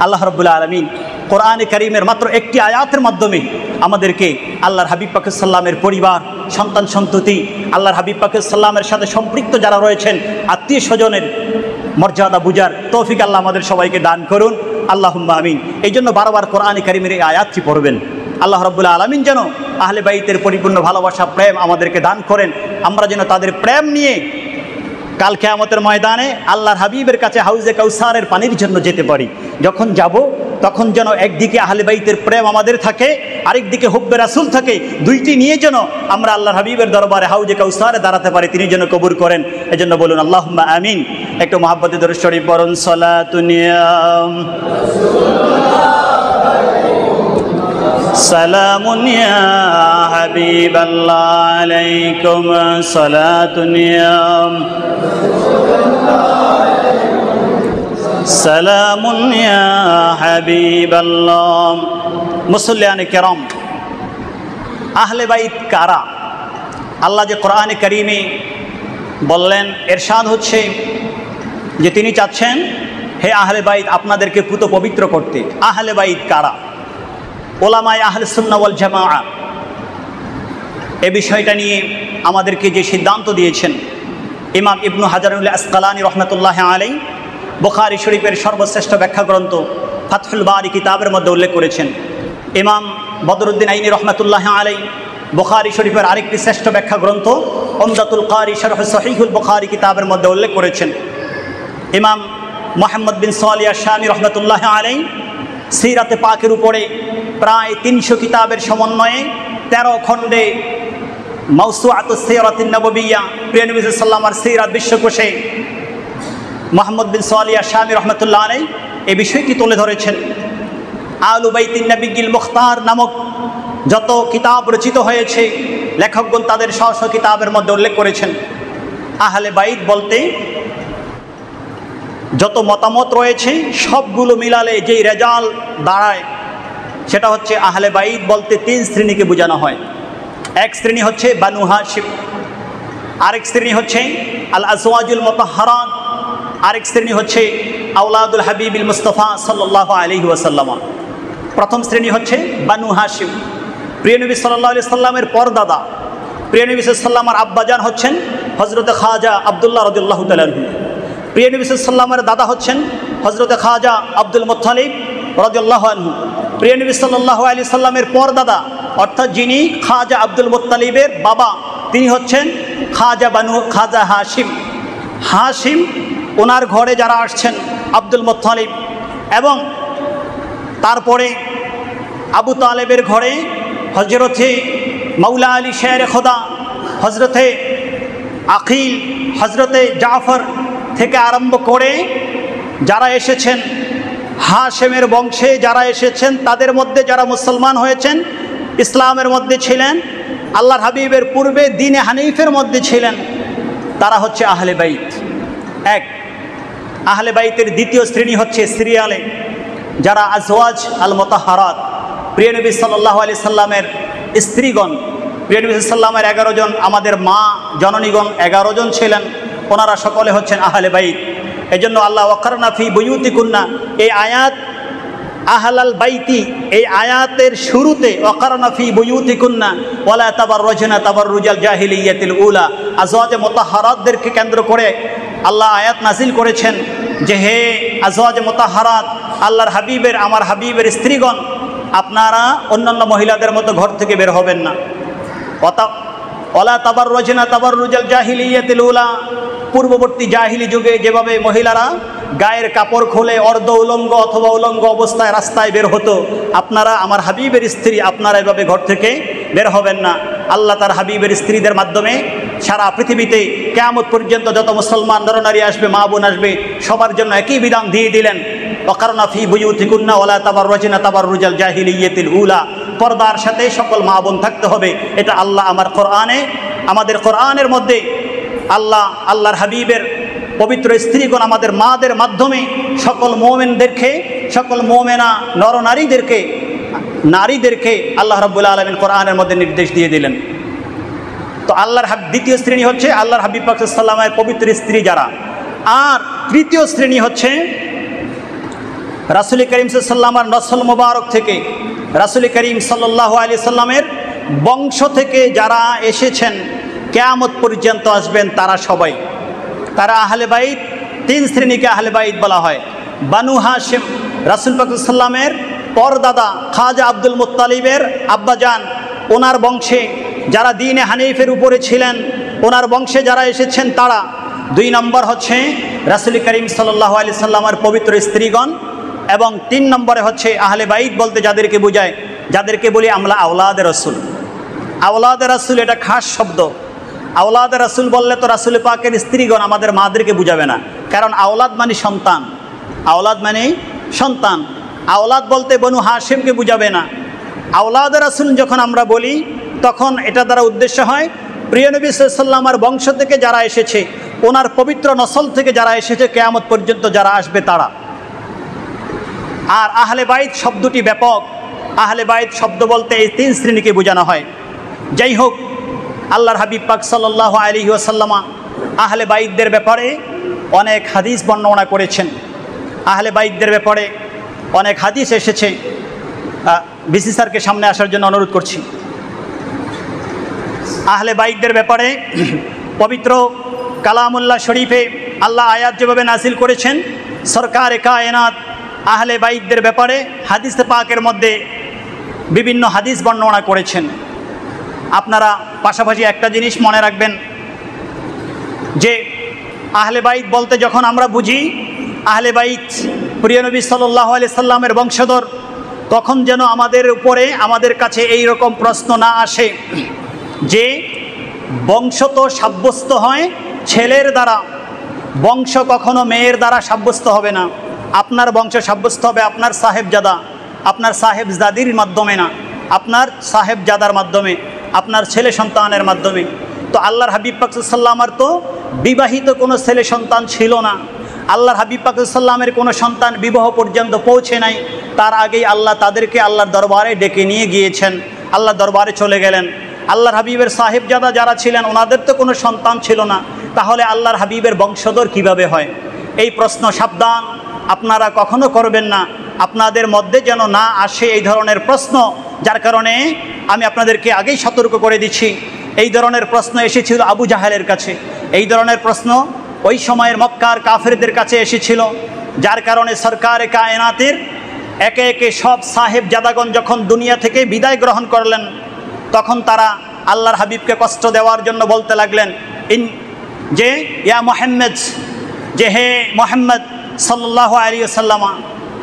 আল্লাহ রাব্বুল আলামিন কোরআনে কারীমের মাত্র একটি আয়াতের মাধ্যমে আমাদেরকে আল্লাহর হাবিব পাক সাল্লামের পরিবার, সন্তান সন্ততি, আল্লাহর হাবিব পাক সাল্লামের সাথে সম্পৃক্ত যারা রয়েছেন, আত্মীয় স্বজনের মর্যাদা বুঝার তৌফিক আল্লাহ আমাদের সবাইকে দান করুন। আল্লাহুম্মা আমিন। এই জন্য বারবার কোরআনে কারীমের এই আয়াতটি পড়বেন। আল্লাহ রাব্বুল আলামিন যেন আহলে বাইতের পরিপূর্ণ ভালোবাসা, প্রেম আমাদেরকে দান করেন। আমরা যেন তাদের প্রেম নিয়ে কাল কিয়ামতের ময়দানে আল্লাহর হাবিবের কাছে হাউজে কাউসারের পানির জন্য যেতে পারি। যখন যাব তখন যেন একদিকে আহলে বাইতের প্রেম আমাদের থাকে, আরেকদিকে হুব্বে রাসূল থাকে। দুইটি নিয়ে যেন আমরা আল্লাহর হাবিবের দরবারে হাউজে কাউসারে দাঁড়াতে পারি, তিনি যেন কবুল করেন। এজন্য বলুন আল্লাহুম্মা আমিন। একটু মহব্বতে দরুদ শরীফ পড়ুন। সালাতুন ইয়া সালামুন ইয়া হাবিবাল্লাহ আলাইকুম সালাতুন ইয়া সালামুন ইয়া হাবিবাল্লাহ। মুসল্লিয়ানে কেরাম, আহলে বাইত কারা? আল্লাহ যে কোরআনে কারীমে বললেন, এরশাদ হচ্ছে যে তিনি চাচ্ছেন, হে আহলে বাইত আপনাদেরকে পুত পবিত্র করতে। আহলে বাইত কারা? ওলামায়ে আহলে সুন্নাহ ওয়াল জামাআহ এই বিষয়টা নিয়ে আমাদেরকে যে সিদ্ধান্ত দিয়েছেন, ইমাম ইবনু হাজারুল আসকালানী রহমতুল্লাহ আলাইহি বুখারী শরীফের সর্বশ্রেষ্ঠ ব্যাখ্যা গ্রন্থ ফাতহুল বারী কিতাবের মধ্যে উল্লেখ করেছেন। ইমাম বদরুদ্দিন আইনী রহমতুল্লাহ আলাইহি বুখারী শরীফের আরেকটি শ্রেষ্ঠ ব্যাখ্যা গ্রন্থ উমদাতুল কারি শরহ সহিহুল বুখারী কিতাবের মধ্যে উল্লেখ করেছেন। ইমাম মুহাম্মদ বিন সালিহ আশ-শামী রহমতুল্লাহ আলাইহি সিরাতে পাকের উপরে প্রায় 300 কিতাবের সমন্বয়ে 13 খণ্ডে মাওসুআতুস সিরাতিন নববিয়্যাহ, প্রিয় নবী সাল্লাল্লাহু আলাইহি ওয়াসাল্লামের সিরাত বিশ্বকোষে মুহাম্মদ বিন সালিহ আশ-শামী রহমতুল্লাহ আলাইহি এই বিষয়টি তুলে ধরেছেন। আহলু বাইতিন নবিয়্যিল মুখতার নামক যত কিতাব রচিত হয়েছে, লেখকগণ তাদের স্ব স্ব কিতাবের মধ্যে উল্লেখ করেছেন, আহলে বাইত বলতে যত মতামত রয়েছে সবগুলো মিলালে যেই রেজাল্ট দাঁড়ায় সেটা হচ্ছে আহলে বাইত বলতে 3 শ্রেণীকে বোঝানো হয়। এক শ্রেণী হচ্ছে বানু হাশিম, আরেক শ্রেণী হচ্ছে আল আজওয়াজুল মুতাহহারাত, আরেক শ্রেণী হচ্ছে আওলাদুল হাবিবিল মুস্তাফা সাল্লাল্লাহু আলাইহি ওয়াসাল্লাম। প্রথম শ্রেণী হচ্ছে বানু হাশিম, প্রিয় নবী সাল্লাল্লাহু আলাইহি সাল্লামের পরদাদা। প্রিয় নবী সাল্লাল্লাহু আলাইহি সাল্লামের আব্বাজান হচ্ছেন হযরত খাজা আব্দুল্লাহ রাদিয়াল্লাহু তাআলা আনহু। প্রিয় নবী সাল্লাল্লাহু আলাইহি সাল্লামের দাদা হচ্ছেন হযরত খাজা আব্দুল মুত্তালিব রাদিয়াল্লাহু আনহু। প্রিয় নবী সাল্লাল্লাহু আলাইহি সাল্লামের পরদাদা অর্থাৎ যিনি খাজা আব্দুল মুত্তালিবের বাবা, তিনি হচ্ছেন খাজা হাশিম। হাশিম ওনার ঘরে যারা আসছেন আব্দুল মুত্তালিব, এবং তারপরে আবু তালেবের ঘরে হজরতে মৌলা আলী শের খোদা, হজরতে আকিল, হজরতে জাফর থেকে আরম্ভ করে যারা এসেছেন হাশেমের বংশে যারা এসেছেন, তাদের মধ্যে যারা মুসলমান হয়েছেন, ইসলামের মধ্যে ছিলেন, আল্লাহর হাবিবের পূর্বে দ্বীনে হানিফের মধ্যে ছিলেন, তারা হচ্ছে আহলে বাইত। এক, আহলে বাইতের দ্বিতীয় শ্রেণী হচ্ছে সিরিয়ালে যারা আজওয়াজ আল মুতাহহারাত, প্রিয় নবী সাল্লাল্লাহু আলাইহি সাল্লামের স্ত্রীগণ। প্রিয় নবী সাল্লাল্লাহু আলাইহি সাল্লামের 11 জন, আমাদের মা জননীগণ 11 জন ছিলেন। ওনারা সকলে হচ্ছেন আহলে বাইত। এই জন্য আল্লাহ ওয়াকারনা ফি বুয়ুতিকুন্না, এই আয়াত আহলাল বাইতি, এই আয়াতের শুরুতে ওয়াকারনা ফি বুয়ুতিকুন্না ওয়ালা তাবাররুজনা তাবাররুজাল জাহিলিয়াতিল উলা, আজওয়াজে মুতাহহারাতদেরকে কেন্দ্র করে আল্লাহ আয়াত নাজিল করেছেন যে হে আজওয়াজে মুতাহহারাত, আল্লাহর হাবিবের, আমার হাবিবের স্ত্রীগণ, আপনারা অন্যান্য মহিলাদের মতো ঘর থেকে বের হবেন না। ওয়ালা তাবাররুজনা তাবাররুজাল জাহিলিয়াতিল উলা, পূর্ববর্তী জাহিলি যুগে যেভাবে মহিলারা গায়ের কাপড় খুলে অর্ধ উলঙ্গ অথবা উলঙ্গ অবস্থায় রাস্তায় বের হতো, আপনারা আমার হাবিবের স্ত্রী, আপনারা এভাবে ঘর থেকে বের হবেন না। আল্লাহ তার হাবিবের স্ত্রীদের মাধ্যমে সারা পৃথিবীতে কিয়ামত পর্যন্ত যত মুসলমান নরনারী আসবে, মা বোন আসবে, সবার জন্য একই বিধান দিয়ে দিলেন, ওয়াকারনা ফি বুয়ুতিকুন্না ওয়ালা তাবাররুজনা তাবাররুজাল জাহিলিয়াতিল উলা, পর্দার সাথে সকল মা বোন থাকতে হবে। এটা আল্লাহ আমার কোরআনে, আমাদের কোরআনের মধ্যে আল্লাহর হাবিবের পবিত্র স্ত্রীগণ আমাদের মাদের মাধ্যমে সকল মোমেনদেরকে, সকল মোমেনা নারীদেরকে আল্লাহ রাব্বুল আলামিন কোরআনের মধ্যে নির্দেশ দিয়ে দিলেন। তো আল্লাহর দ্বিতীয় শ্রেণী হচ্ছে আল্লাহর হাবিব পাক সাল্লাল্লাহু আলাইহি ওয়াসাল্লামের পবিত্র স্ত্রী যারা, আর তৃতীয় শ্রেণী হচ্ছে রাসূল করিম সাল্লাল্লাহু আলাইহি ওয়াসাল্লামের নসল মুবারক থেকে, রাসূল করিম সাল্লাল্লাহু আলাইহি ওয়াসাল্লামের বংশ থেকে যারা এসেছেন, কিয়ামত পর্যন্ত আসবেন, তারা সবাই, তারা আহলে বাইত। তিন শ্রেণীকে আহলে বাইত বলা হয়। বানু হাশিম, রাসূল পাক সাল্লাল্লাহু আলাইহি ওয়াসাল্লামের পরদাদা খাজা আব্দুল মুত্তালিবের আব্বাজান, ওনার বংশে যারা দ্বীনে হানিফের উপরে ছিলেন, ওনার বংশে যারা এসেছেন তারা। দুই নম্বর হচ্ছে রাসূল করিম সাল্লাল্লাহু আলাইহি ওয়াসাল্লামের পবিত্র স্ত্রীগণ, এবং তিন নম্বরে হচ্ছে আহলে বাইত বলতে যাদেরকে বোঝায়, যাদেরকে বলি আমরা আওলাদে রাসূল। আওলাদে রাসূল এটা খাস শব্দ। আওলাদে রাসূল বললে তো রাসূল পাকের স্ত্রীগণ আমাদের মাদেরকে বুঝাবে না, কারণ আওলাদ মানে সন্তান, আওলাদ মানে সন্তান। আওলাদ বলতে বনু হাশিমকে বুঝাবে না। আওলাদে রাসূল যখন আমরা বলি, তখন এটা দ্বারা উদ্দেশ্য হয় প্রিয় নবী সাল্লাল্লাহু আলাইহি ওয়াসাল্লামের বংশ থেকে যারা এসেছে, ওনার পবিত্র নসল থেকে যারা এসেছে, কিয়ামত পর্যন্ত যারা আসবে তারা। আর আহলে বাইত শব্দটি ব্যাপক। আহলে বাইত শব্দ বলতে এই তিন শ্রেণীকে বোঝানো হয়। যাই হোক, আল্লাহর হাবিব পাক সাল্লাল্লাহু আলাইহি ওয়াসাল্লাম আহলে বাইতদের ব্যাপারে অনেক হাদিস বর্ণনা করেছেন। আহলে বাইতদের ব্যাপারে অনেক হাদিস এসেছে। বিসি স্যারকে সামনে আসার জন্য অনুরোধ করছি। আহলে বাইতদের ব্যাপারে পবিত্র কালামুল্লাহ শরীফে আল্লাহ আয়াত যেভাবে নাজিল করেছেন, সরকারে কায়নাত আহলে বাইতদের ব্যাপারে হাদিসে পাকের মধ্যে বিভিন্ন হাদিস বর্ণনা করেছেন। আপনারা পাশাপাশি একটা জিনিস মনে রাখবেন যে আহলে বাইত বলতে যখন আমরা বুঝি আহলে বাইত প্রিয় নবী সাল্লাল্লাহু আলাইহি সাল্লামের বংশধর, তখন যেন আমাদের উপরে, আমাদের কাছে এই রকম প্রশ্ন না আসে যে বংশ তো সাব্যস্ত হয় ছেলের দ্বারা, বংশ কখনো মেয়ের দ্বারা সাব্যস্ত হবে না। আপনার বংশ সাব্যস্ত হবে আপনার সাহেবজাদা, আপনার সাহেবজাদির মাধ্যমে না, আপনার সাহেবজাদার মাধ্যমে, আপনার ছেলে সন্তানের মাধ্যমে। তো আল্লাহর হাবিব পাক সাল্লাল্লাহু আলাইহি ওয়াসাল্লামের তো বিবাহিত কোনো ছেলে সন্তান ছিল না। আল্লাহর হাবিব পাক সাল্লাল্লাহু আলাইহি ওয়াসাল্লামের কোনো সন্তান বিবাহ পর্যন্ত পৌঁছে নাই। তার আগেই আল্লাহ তাদেরকে আল্লাহর দরবারে ডেকে নিয়ে গিয়েছেন, আল্লাহ দরবারে চলে গেলেন। আল্লাহর হাবিবের সাহেবজাদা যারা ছিলেন, ওনাদের তো কোনো সন্তান ছিল না, তাহলে আল্লাহর হাবিবের বংশধর কিভাবে হয়? এই প্রশ্ন সাবধান, আপনারা কখনো করবেন না। আপনাদের মধ্যে যেন না আসে এই ধরনের প্রশ্ন, যার কারণে আমি আপনাদেরকে আগেই সতর্ক করে দিচ্ছি। এই ধরনের প্রশ্ন এসেছিল আবু জাহেলের কাছে, এই ধরনের প্রশ্ন ওই সময়ের মক্কার কাফেরদের কাছে এসেছিল, যার কারণে সরকারে কায়নাতের একে একে সব সাহেবজাদাগণ যখন দুনিয়া থেকে বিদায় গ্রহণ করলেন, তখন তারা আল্লাহর হাবিবকে কষ্ট দেওয়ার জন্য বলতে লাগলেন যে ইয়া মুহাম্মদ, যে হে মুহাম্মদ সাল্লাল্লাহু আলাইহি ওয়াসাল্লাম,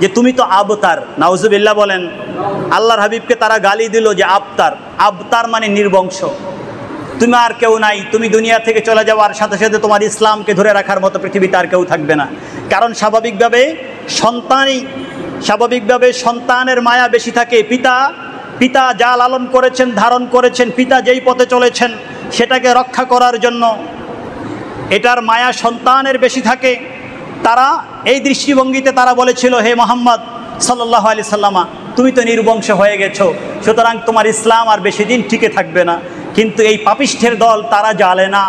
যে তুমি তো আবতার। নাউজুবিল্লাহ বলেন। আল্লাহর হাবিবকে তারা গালি দিল যে আবতার, আবতার মানে নির্বংশ, তুমি আর কেউ নাই, তুমি দুনিয়া থেকে চলে যাওয়ার সাথে সাথে তোমার ইসলামকে ধরে রাখার মতো পৃথিবীতে আর কেউ থাকবে না। কারণ স্বাভাবিকভাবে সন্তানের মায়া বেশি থাকে। পিতা যা লালন করেছেন, ধারণ করেছেন, পিতা যেই পথে চলেছেন সেটাকে রক্ষা করার জন্য এটার মায়া সন্তানের বেশি থাকে। তারা এই দৃষ্টিভঙ্গিতে তারা বলেছিল, হে মুহাম্মদ সাল্লাল্লাহু আলাইহি সাল্লাম, তুমি তো নির্বংশ হয়ে গেছো, সুতরাং তোমার ইসলাম আর বেশি দিন টিকে থাকবে না। কিন্তু এই পাপিষ্ঠের দল তারা জানে না,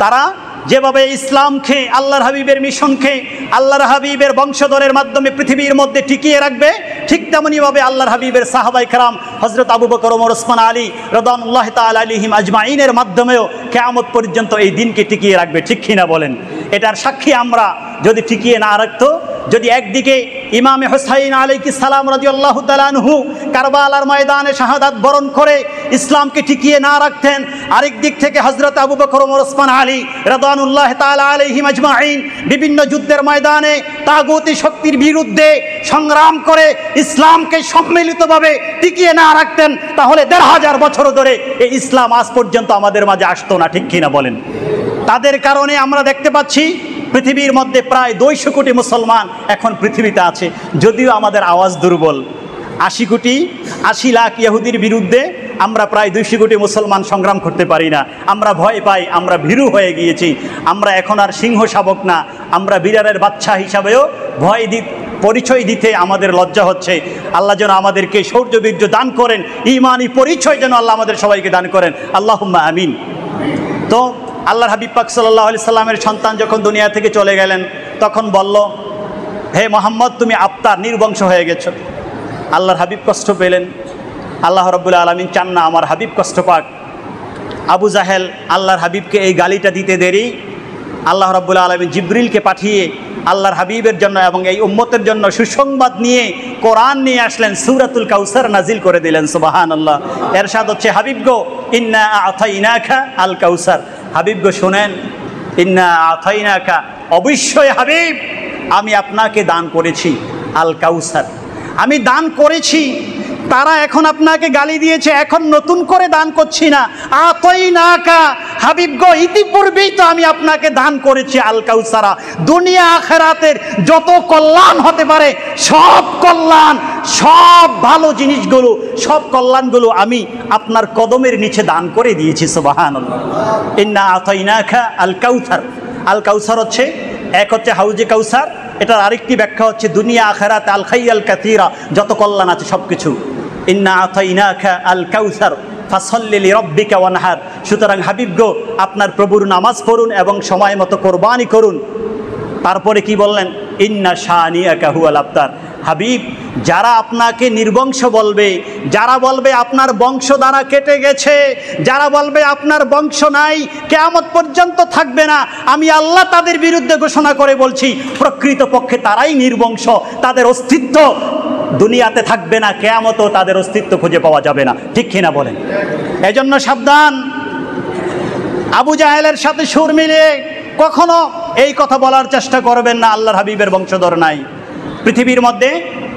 তারা যেভাবে ইসলামকে, আল্লাহর হাবিবের মিশনকে আল্লাহর হাবিবের বংশধরের মাধ্যমে পৃথিবীর মধ্যে টিকিয়ে রাখবে, ঠিক তেমনিভাবে আল্লাহর হাবিবের সাহাবায়ে কেরাম হযরত আবু বকর, ওমর, ওসমান, আলী রাদিয়াল্লাহু তাআলা আলাইহিম আজমাইনের মাধ্যমেও কিয়ামত পর্যন্ত এই দিনকে টিকিয়ে রাখবে। ঠিক কিনা বলেন? এটার সাক্ষী আমরা যদি টিকিয়ে না রাখতো, যদি একদিকে ইমামে হুসাইন আলাইহিস সালাম রাদিয়াল্লাহু তাআলা আনহু কারবালার ময়দানে শাহাদাত বরণ করে ইসলামকে টিকিয়ে না রাখতেন, আরেক দিক থেকে হযরত আবু বকর, ওমর, ওসমান, আলী রাদিয়াল্লাহু তাআলা আলাইহিম আজমাইন বিভিন্ন যুদ্ধের ময়দানে তাগুতি শক্তির বিরুদ্ধে সংগ্রাম করে ইসলামকে সম্মিলিতভাবে টিকিয়ে না রাখতেন, তাহলে ১৫০০ বছর ধরে এই ইসলাম আজ পর্যন্ত আমাদের মাঝে আসতো না। ঠিক কিনা বলেন? তাদের কারণে আমরা দেখতে পাচ্ছি পৃথিবীর মধ্যে প্রায় ২০০ কোটি মুসলমান এখন পৃথিবীতে আছে, যদিও আমাদের আওয়াজ দুর্বল। ৮০ লাখ ইহুদির বিরুদ্ধে আমরা প্রায় ২০০ কোটি মুসলমান সংগ্রাম করতে পারি না। আমরা ভয় পাই, আমরা ভীরু হয়ে গিয়েছি। আমরা এখন আর সিংহ শাবক না, আমরা বিড়ালের বাচ্চা হিসাবেও পরিচয় দিতে আমাদের লজ্জা হচ্ছে। আল্লাহ যেন আমাদেরকে শৌর্য বীর্য দান করেন, ঈমানি পরিচয় যেন আল্লাহ আমাদের সবাইকে দান করেন, আল্লাহুম্মা আমিন। তো আল্লাহর হাবিব পাক সাল্লাল্লাহু আলাইহি সাল্লামের সন্তান যখন দুনিয়া থেকে চলে গেলেন, তখন বলল, হে মোহাম্মদ, তুমি আফতার, নির্বংশ হয়ে গেছো। আল্লাহর হাবিব কষ্ট পেলেন। আল্লাহ রাব্বুল আলামিন চান না আমার হাবিব কষ্ট পাক। আবু জাহেল আল্লাহর হাবিবকে এই গালিটা দিতে দেরি আল্লাহ রাব্বুল আলামিন জিবরিলকে পাঠিয়ে আল্লাহর হাবিবের জন্য এবং এই উম্মতের জন্য সুসংবাদ নিয়ে কোরআন নিয়ে আসলেন, সূরাতুল কাউসার নাজিল করে দিলেন। সুবহানাল্লাহ। এরশাদ হচ্ছে, হাবিব গো, ইন্না আতাইনাকা আল কাউসার। হাবিব গো শোনেন, ইন্না আতাইনাকা, অবশ্যই হাবিব আমি আপনাকে দান করেছি আল কাউসার, আমি দান করেছি। তারা এখন আপনাকে গালি দিয়েছে, এখন নতুন করে দান করছি না। আতাইনাকা, হাবিব গো ইতিপূর্বেই তো আমি আপনাকে দান করেছি আল কাউসারা। দুনিয়া আখিরাতের যত কল্যাণ হতে পারে সব কল্যাণ, সব ভালো জিনিসগুলো, সব কল্যাণগুলো আমি আপনার কদমের নিচে দান করে দিয়েছি। সুবহানাল্লাহ। ইন্না আতাইনাকা আল কাউসার। আল কাউসার হচ্ছে, এক হচ্ছে হাউজে কাউসার, এটার আরেকটি ব্যাখ্যা হচ্ছে দুনিয়া আখিরাত আল খাইয়াল কাসীরা, যত কল্যাণ আছে সব কিছু। ইন্না আতাইনাকা আল কাউসার ফাসাল্লি লিরাব্বিকা ওয়ানহার। সুতরাং হাবিব গো, আপনার প্রভুর নামাজ পড়ুন এবং সময় মতো কোরবানি করুন। তারপরে কি বললেন? ইন্না শানিয়াকা হুয়াল আবতার। হাবিব, যারা আপনাকে নির্বংশ বলবে, যারা বলবে আপনার বংশ দ্বারা কেটে গেছে, যারা বলবে আপনার বংশ নাই, কিয়ামত পর্যন্ত থাকবে না, আমি আল্লাহ তাদের বিরুদ্ধে ঘোষণা করে বলছি, প্রকৃতপক্ষে তারাই নির্বংশ, তাদের অস্তিত্ব দুনিয়াতে থাকবে না, কিয়ামতেও তাদের অস্তিত্ব খুঁজে পাওয়া যাবে না। ঠিক কিনা বলেন? এজন্য সাবধান, আবু জাহেলের সাথে সুর মিলিয়ে কখনো এই কথা বলার চেষ্টা করবেন না আল্লাহর হাবিবের বংশধর নাই। পৃথিবীর মধ্যে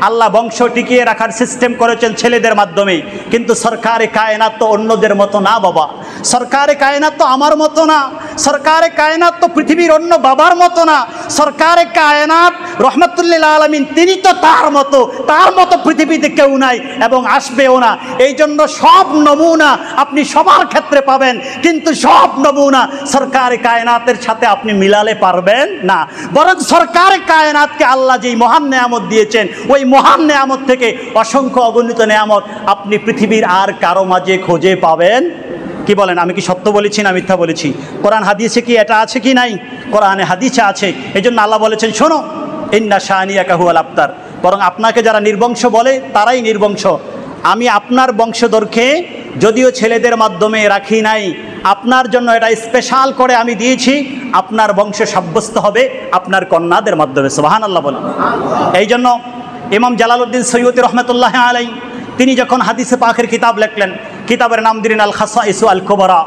আল্লাহ বংশ টিকিয়ে রাখার সিস্টেম করেছেন ছেলেদের মাধ্যমে, কিন্তু সরকারে কায়নাত তো অন্যদের মতো না বাবা। সরকারে কায়নাত তো আমার মতো না, সরকারে কায়নাত তো পৃথিবীর অন্য বাবার মতো না। সরকারে কায়নাত রহমাতুল্লিল আলামিন, তিনি তো তার মতো পৃথিবীতে কেউ নাই এবং আসবেও না। এই জন্য সব নমুনা আপনি সবার ক্ষেত্রে পাবেন, কিন্তু সব নমুনা সরকারে কায়নাতের সাথে আপনি মিলালে পারবেন না। বরং সরকারে কায়নাতকে আল্লাহ যেই মহান নেয়ামত দিয়েছেন, ওই মহান নেয়ামত থেকে অসংখ্য অগণিত নেয়ামত আপনি পৃথিবীর আর কারো মাঝে খুঁজে পাবেন। কি বলেন? আমি কি সত্য বলেছি না মিথ্যা বলেছি? কোরআন হাদিসে কি এটা আছে কি নাই? কোরআনে হাদিসে আছে। এই জন্য আল্লাহ বলেছেন, শোনো, ইন্না শানিয়াকা হুয়াল আবতার। বরং আপনাকে যারা নির্বংশ বলে তারাই নির্বংশ। আমি আপনার বংশধরকে যদিও ছেলেদের মাধ্যমে রাখি নাই, আপনার জন্য এটা স্পেশাল করে আমি দিয়েছি, আপনার বংশ সাব্যস্ত হবে আপনার কন্যাদের মাধ্যমে। সুবহানাল্লাহ বলেন। এই জন্য ইমাম জালালউদ্দিন সৈয়দী রহমতুল্লাহ আলাই তিনি যখন হাদিসে পাকের কিতাব লেখলেন, কিতাবের নাম দিলেন আল খাসাইসু আল কুবরা।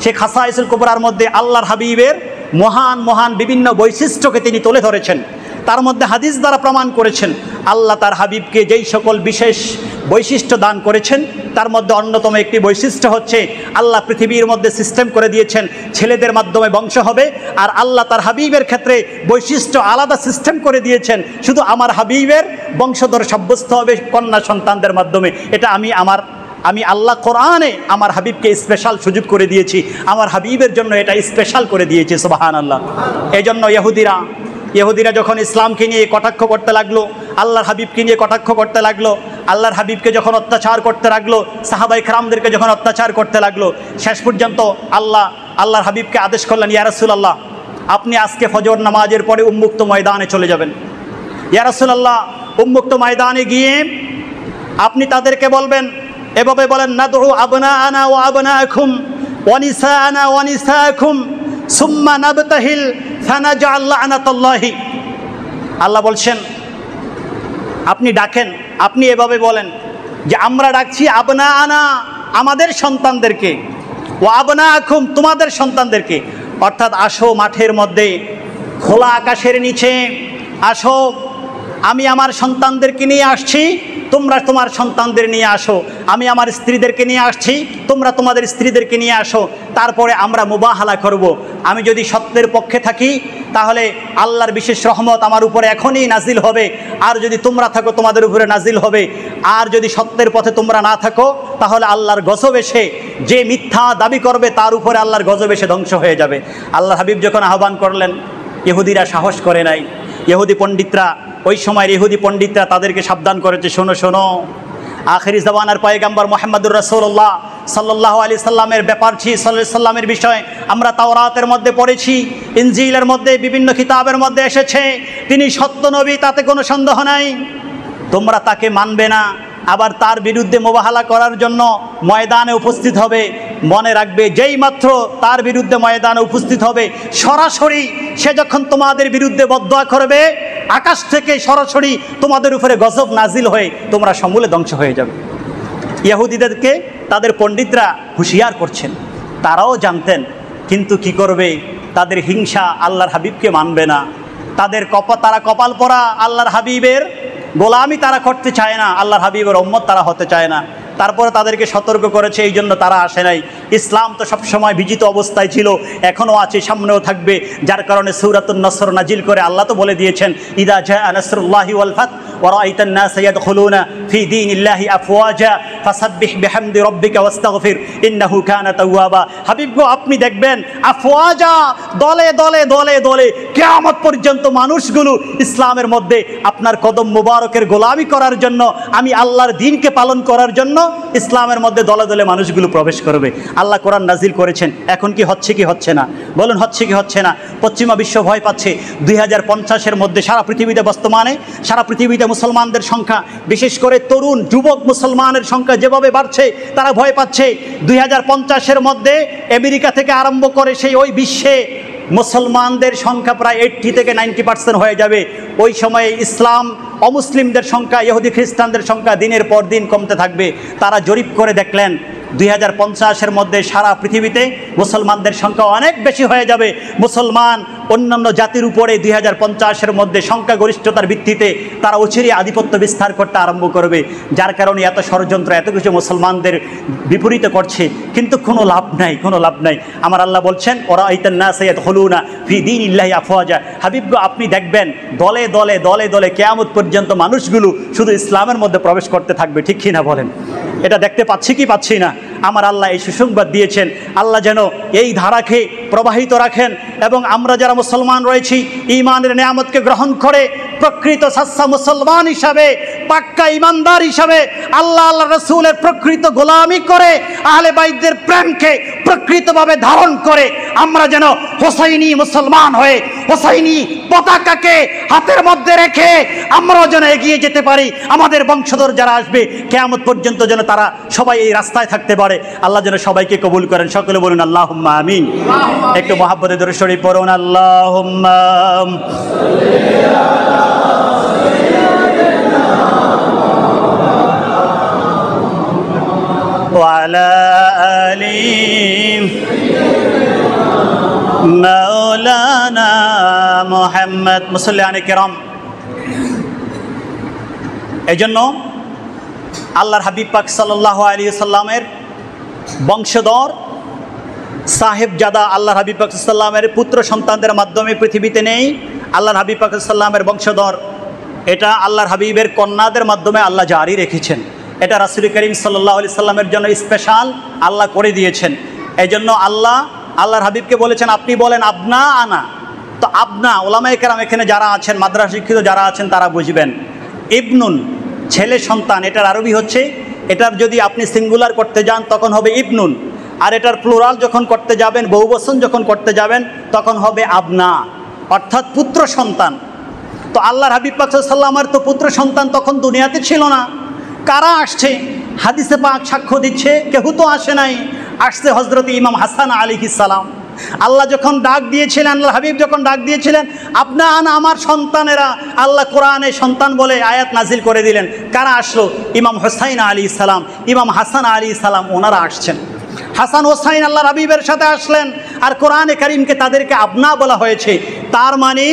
সেই খাসাইসুল কুবরার মধ্যে আল্লাহর হাবিবের মহান মহান বিভিন্ন বৈশিষ্ট্যকে তিনি তুলে ধরেছেন। তার মধ্যে হাদিস দ্বারা প্রমাণ করেছেন আল্লাহ তার হাবিবকে যেই সকল বিশেষ বৈশিষ্ট্য দান করেছেন, তার মধ্যে অন্যতম একটি বৈশিষ্ট্য হচ্ছে আল্লাহ পৃথিবীর মধ্যে সিস্টেম করে দিয়েছেন ছেলেদের মাধ্যমে বংশ হবে, আর আল্লাহ তার হাবিবের ক্ষেত্রে বৈশিষ্ট্য আলাদা সিস্টেম করে দিয়েছেন, শুধু আমার হাবিবের বংশধর সাব্যস্ত হবে কন্যা সন্তানদের মাধ্যমে। এটা আমি আল্লাহ কোরআনে আমার হাবিবকে স্পেশাল সুযোগ করে দিয়েছি, আমার হাবিবের জন্য এটা স্পেশাল করে দিয়েছি। সুবহানাল্লাহ। এই জন্য ইহুদিরা যখন ইসলামকে নিয়ে কটাক্ষ করতে লাগলো, আল্লাহর হাবিবকে নিয়ে কটাক্ষ করতে লাগলো, আল্লাহর হাবিবকে যখন অত্যাচার করতে লাগলো, সাহাবায়ে কেরামদেরকে যখন অত্যাচার করতে লাগলো, শেষ পর্যন্ত আল্লাহর হাবিবকে আদেশ করলেন, ইয়া রাসূলুল্লাহ আপনি আজকে ফজর নামাজের পরে উন্মুক্ত ময়দানে চলে যাবেন। ইয়া রাসূলুল্লাহ, উন্মুক্ত ময়দানে গিয়ে আপনি তাদেরকে বলবেন, এভাবে বলেন, নাদউ আবনাআনা ওয়া আবনাআকুম ওয়া নিসাআনা ওয়া নিসাআকুম সুম্মা নাবতাহিল ফানাজআল লা'নাতাল্লাহি। আল্লাহ বলছেন আপনি ডাকেন, আপনি এভাবে বলেন যে আমরা ডাকছি আবনাআনা, আমাদের সন্তানদেরকে, ও আবনাআকুম, তোমাদের সন্তানদেরকে। অর্থাৎ আসো মাঠের মধ্যে, খোলা আকাশের নিচে আসো, আমি আমার সন্তানদেরকে নিয়ে আসছি, তোমরা তোমার সন্তানদের নিয়ে আসো, আমি আমার স্ত্রীদেরকে নিয়ে আসছি, তোমরা তোমাদের স্ত্রীদেরকে নিয়ে আসো, তারপরে আমরা মুবাহালা করব। আমি যদি সত্যের পক্ষে থাকি তাহলে আল্লাহর বিশেষ রহমত আমার উপরে এখনই নাজিল হবে, আর যদি তোমরা থাকো তোমাদের উপরে নাজিল হবে, আর যদি সত্যের পথে তোমরা না থাকো তাহলে আল্লাহর গজব এসে, যে মিথ্যা দাবি করবে তার উপরে আল্লাহর গজব এসে ধ্বংস হয়ে যাবে। আল্লাহর হাবিব যখন আহ্বান করলেন, ইহুদিরা সাহস করে নাই। ইহুদি পণ্ডিতরা, ওই সময়ের ইহুদি পণ্ডিতরা তাদেরকে সাবধান করেছে, শোনো শোনো, আখিরি জামানার পয়গম্বর মুহাম্মদুর রাসূলুল্লাহ সাল্লাল্লাহু আলাইহি সাল্লামের ব্যাপার সাল্লাল্লাহু সাল্লামের বিষয় আমরা তাওরাতের মধ্যে পড়েছি, ইনজিলের মধ্যে, বিভিন্ন কিতাবের মধ্যে এসেছে, তিনি সত্য নবী, তাতে কোনো সন্দেহ নাই। তোমরা তাকে মানবে না, আবার তার বিরুদ্ধে মোবাহালা করার জন্য ময়দানে উপস্থিত হবে। মনে রাখবে, যেই মাত্র তার বিরুদ্ধে ময়দানে উপস্থিত হবে, সরাসরি সে যখন তোমাদের বিরুদ্ধে বদদোয়া করবে, আকাশ থেকে সরাসরি তোমাদের উপরে গজব নাজিল হয়ে তোমরা সমূলে ধ্বংস হয়ে যাবে। ইহুদিদেরকে তাদের পণ্ডিতরা হুঁশিয়ার করছেন, তারাও জানতেন, কিন্তু কি করবে, তাদের হিংসা, আল্লাহর হাবিবকে মানবে না, তারা কপাল পরা, আল্লাহর হাবিবের গোলামি তারা করতে চায় না, আল্লাহর হাবিবের উম্মত তারা হতে চায় না। তারপরে তাদেরকে সতর্ক করেছে, এই জন্য তারা আসে নাই। ইসলাম তো সবসময় বিজিত অবস্থায় ছিল, এখনও আছে, সামনেও থাকবে। যার কারণে সূরাতুন নসর নাজিল করে আল্লাহ তো বলে দিয়েছেন, ইদা জাআ নাসরুল্লাহি ওয়াল ফাত ওয়া রাআইতান নাসা ইয়াদখুলুনা ফি দীনিল্লাহি আফওয়াজা ফাসাব্বিহ বিহামদি রাব্বিকা ওয়াস্তাগফির ইন্নাহু কানা তাওয়াবা। হাবিব গো, আপনি দেখবেন আফওয়াজা, দলে দলে দলে দলে কিয়ামত পর্যন্ত মানুষগুলো ইসলামের মধ্যে আপনার কদম মুবারকের গোলামি করার জন্য, আমি আল্লাহর দ্বীনকে পালন করার জন্য ইসলামের মধ্যে দলে দলে মানুষগুলো প্রবেশ করবে। আল্লাহ কোরআন নাজিল করেছেন। এখন কি হচ্ছে কি হচ্ছে না? বলুন, হচ্ছে কি হচ্ছে না? পশ্চিমা বিশ্ব ভয় পাচ্ছে 2050-এর মধ্যে সারা পৃথিবীতে, বর্তমানে সারা পৃথিবীতে মুসলমানদের সংখ্যা, বিশেষ করে তরুণ যুবক মুসলমানের সংখ্যা যেভাবে বাড়ছে, তারা ভয় পাচ্ছে 2050-এর মধ্যে আমেরিকা থেকে আরম্ভ করে সেই ওই বিশ্বে মুসলমানদের সংখ্যা প্রায় 80 থেকে 90% হয়ে যাবে। ওই সময়ে ইসলাম অমুসলিমদের সংখ্যা, ইহুদি খ্রিস্টানদের সংখ্যা দিনের পর দিন কমতে থাকবে। তারা জরিপ করে দেখলেন 2050-এর মধ্যে সারা পৃথিবীতে মুসলমানদের সংখ্যা অনেক বেশি হয়ে যাবে। মুসলমান অন্যান্য জাতির উপরে 2050-এর মধ্যে সংখ্যাগরিষ্ঠতার ভিত্তিতে তারা অচিরে আধিপত্য বিস্তার করতে আরম্ভ করবে। যার কারণে এত ষড়যন্ত্র, এত কিছু মুসলমানদের বিপরীতে করছে, কিন্তু কোনো লাভ নাই, কোনো লাভ নাই। আমার আল্লাহ বলছেন, ওরা আইতান নাসা ইয়াদখুলুনা ফি দীনিল্লাহি আফওয়াজা। হাবিব গো, আপনি দেখবেন দলে দলে দলে দলে কিয়ামত পর্যন্ত মানুষগুলো শুধু ইসলামের মধ্যে প্রবেশ করতে থাকবে। ঠিক কি না বলেন? এটা দেখতে পাচ্ছি কি পাচ্ছি না? আমার আল্লাহ এই সুসংবাদ দিয়েছেন। আল্লাহ যেন এই ধারাকে প্রবাহিত রাখেন, এবং আমরা যারা মুসলমান রয়েছি, ঈমানের নিয়ামতকে গ্রহণ করে প্রকৃত সাচ্চা মুসলমান হিসাবে, পাক্কা ঈমানদার হিসাবে, আল্লাহ আল্লাহ রসুলের প্রকৃত গোলামি করে, আহলে বাইতদের প্রেমকে প্রকৃতভাবে ধারণ করে আমরা যেন হোসাইনি মুসলমান হয়ে, হোসাইনি পতাকাকে হাতের মধ্যে রেখে আমরাও যেন এগিয়ে যেতে পারি। আমাদের বংশধর যারা আসবে কিয়ামত পর্যন্ত যেন তারা সবাই এই রাস্তায় থাকতে পারে। আল্লাহ যেন সবাইকে কবুল করেন। সকলে বলুন আল্লাহুম্মা আমিন। একটু মহাব্বতে দরুদ শরীফ পড়ুন। আল্লাহুম্মা ওয়া আলা আলি মাওলানা মুহাম্মদ মুসল্লিয়ানে কেরাম। এজন্য আল্লাহর হাবিব পাক সাল্লাল্লাহু আলাইহি সাল্লামের বংশধর সাহেবজাদা আল্লাহর হাবিব পাক সাল্লামের পুত্র সন্তানদের মাধ্যমে পৃথিবীতে নেই। আল্লাহর হাবিব পাক সাল্লামের বংশধর, এটা আল্লাহর হাবিবের কন্যাদের মাধ্যমে আল্লাহ জারি রেখেছেন। এটা রাসূল করিম সাল্লাল্লাহু আলাইহি সাল্লামের জন্য স্পেশাল আল্লাহ করে দিয়েছেন। এই জন্য আল্লাহর হাবিবকে বলেছেন, আপনি বলেন আবনা আনা। তো আবনা, ওলামায়ে কেরাম এখানে যারা আছেন, মাদ্রাসা শিক্ষিত যারা আছেন তারা বুঝবেন, ইবনুন ছেলে সন্তান, এটার আরবি হচ্ছে, এটার যদি আপনি সিঙ্গুলার করতে যান তখন হবে ইবনুন, আর এটার প্লুরাল যখন করতে যাবেন, বহুবচন যখন করতে যাবেন, তখন হবে আবনা, অর্থাৎ পুত্র সন্তান। তো আল্লাহর হাবিব পাক সাল্লাল্লাহু আলাইহি ওয়াসাল্লামের তো পুত্র সন্তান তখন দুনিয়াতে ছিল না। কারা আসছে? হাদিসে পাক সাক্ষ্য দিচ্ছে কেউ তো আসে নাই, আসছে হযরত ইমাম হাসান আলাইহিস সালাম। আল্লাহ যখন ডাক দিয়েছিলেন, আল্লাহর হাবিব যখন ডাক দিয়েছিলেন, আপনার আমার সন্তানেরা, আল্লাহ কোরআনে সন্তান বলে আয়াত নাজিল করে দিলেন। কারা আসলো? ইমাম হুসাইন আলাইহিস সালাম, ইমাম হাসান আলাইহিস সালাম, ওনারা আসছেন। হাসান হোসাইন আল্লাহর হাবিবের সাথে আসলেন, আর কোরআনে কারিমকে তাদেরকে আবনা বলা হয়েছে। তার মানে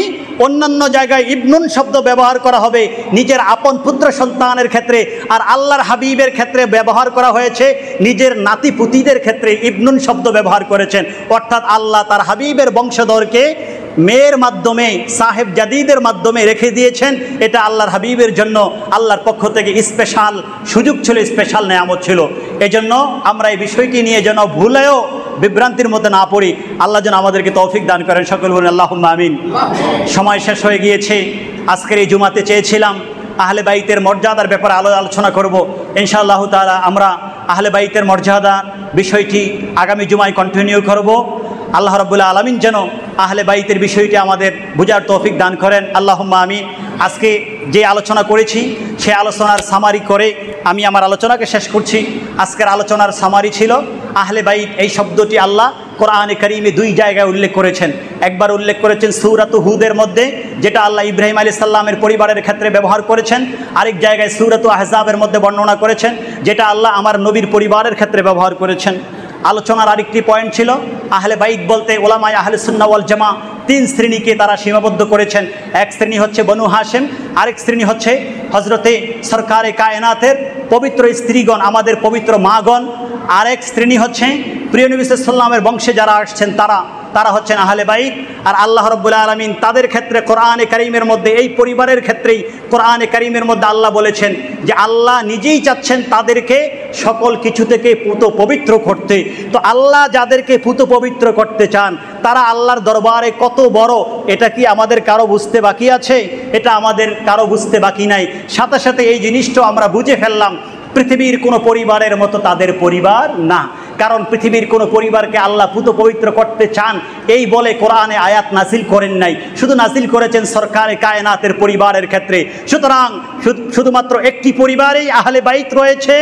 অন্যান্য জায়গায় ইবনুন শব্দ ব্যবহার করা হবে নিজের আপন পুত্র সন্তানের ক্ষেত্রে, আর আল্লাহর হাবিবের ক্ষেত্রে ব্যবহার করা হয়েছে নিজের নাতিপুতিদের ক্ষেত্রে ইবনুন শব্দ ব্যবহার করেছেন। অর্থাৎ আল্লাহ তার হাবিবের বংশধরকে মেয়ের মাধ্যমে, সাহেব জাদিদের মাধ্যমে রেখে দিয়েছেন। এটা আল্লাহর হাবিবের জন্য আল্লাহর পক্ষ থেকে স্পেশাল সুযোগ ছিল, স্পেশাল নেয়ামত ছিল। এজন্য আমরা এই বিষয়টি নিয়ে যেন ভুলেও বিভ্রান্তির মধ্যে না পড়ি। আল্লাহ যেন আমাদেরকে তৌফিক দান করেন, সকল বলেন আল্লাহুম্মা আমিন। সময় শেষ হয়ে গিয়েছে। আজকের এই জুমাতে চেয়েছিলাম আহলে বাইতের মর্যাদার ব্যাপারে আলোচনা করব। ইনশাআল্লাহ তাআলা আমরা আহলে বাইতের মর্যাদা বিষয়টি আগামী জুমায় কন্টিনিউ করব। আল্লাহ রাব্বুল আলামিন যেন আহলে বাইতের বিষয়টি আমাদের বুঝার তৌফিক দান করেন, আল্লাহুম্মা আমিন। আজকে যে আলোচনা করেছি সে আলোচনার সামারি করে আমি আমার আলোচনাকে শেষ করছি। আজকের আলোচনার সামারি ছিল আহলে বাইত এই শব্দটি আল্লাহ কোরআনে কারিমে দুই জায়গায় উল্লেখ করেছেন। একবার উল্লেখ করেছেন সূরাত হুদের মধ্যে, যেটা আল্লাহ ইব্রাহিম আলাইহিস সালামের পরিবারের ক্ষেত্রে ব্যবহার করেছেন। আরেক জায়গায় সূরাত আহজাবের মধ্যে বর্ণনা করেছেন, যেটা আল্লাহ আমার নবীর পরিবারের ক্ষেত্রে ব্যবহার করেছেন। আলোচনার আরেকটি পয়েন্ট ছিল আহলে বাইত বলতে ওলামায়ে আহলে সুন্নাহ ওয়াল জামা তিন শ্রেণীকে তারা সীমাবদ্ধ করেছেন। এক শ্রেণী হচ্ছে বনু হাশেম, আরেক শ্রেণী হচ্ছে হজরতে সরকারে কায়নাতের পবিত্র স্ত্রীগণ, আমাদের পবিত্র মাগণ। আরেক শ্রেণী হচ্ছে প্রিয় নবী সাল্লাল্লাহু আলাইহি ওয়াসাল্লামের বংশে যারা আসছেন তারা হচ্ছেন আহলে বাইত। আর আল্লাহ রাব্বুল আলামিন তাদের ক্ষেত্রে কোরআনে কারিমের মধ্যে, এই পরিবারের ক্ষেত্রেই কোরআনে কারিমের মধ্যে আল্লাহ বলেছেন যে আল্লাহ নিজেই চাচ্ছেন তাদেরকে সকল কিছু থেকে পুত পবিত্র করতে। তো আল্লাহ যাদেরকে পুত পবিত্র করতে চান তারা আল্লাহর দরবারে কত বড়, এটা কি আমাদের কারো বুঝতে বাকি আছে? এটা আমাদের কারো বুঝতে বাকি নাই। সাথে সাথে এই জিনিসটাও আমরা বুঝে ফেললাম পৃথিবীর কোনো পরিবারের মতো তাদের পরিবার না। কারণ পৃথিবীর কোনো পরিবারকে আল্লাহ পুত পবিত্র করতে চান এই বলে কোরআনে আয়াত নাজিল করেন নাই, শুধু নাজিল করেছেন সরকারে কায়নাতের পরিবারের ক্ষেত্রে। সুতরাং শুধুমাত্র একটি পরিবারেই আহলে বাইত রয়েছে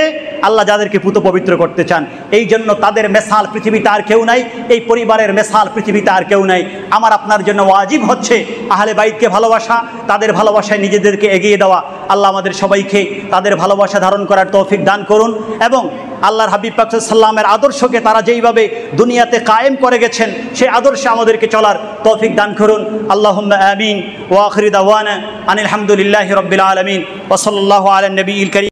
আল্লাহ যাদেরকে পুত পবিত্র করতে চান। এই জন্য তাদের মেসাল পৃথিবীতে আর কেউ নাই, এই পরিবারের মেসাল পৃথিবীতে আর কেউ নাই। আমার আপনার জন্য ওয়াজিব হচ্ছে আহলে বাইতকে ভালোবাসা, তাদের ভালোবাসায় নিজেদেরকে এগিয়ে দেওয়া। আল্লাহ আমাদের সবাইকে তাদের ভালোবাসা ধারণ করার তৌফিক দান করুন, এবং আল্লাহর হাবিব পাক সাল্লাল্লাহু আলাইহি ওয়াসাল্লামের আদর্শকে তারা যেইভাবে দুনিয়াতে কায়েম করে গেছেন সেই আদর্শে আমাদেরকে চলার তৌফিক দান করুন। আল্লাহুম্মা আমিন। ওয়া আখিরু দাওয়ানা আনিল হামদুলিল্লাহি রাব্বিল আলামিন ওয়া সাল্লাল্লাহু আলা নবিয়িল কারীম।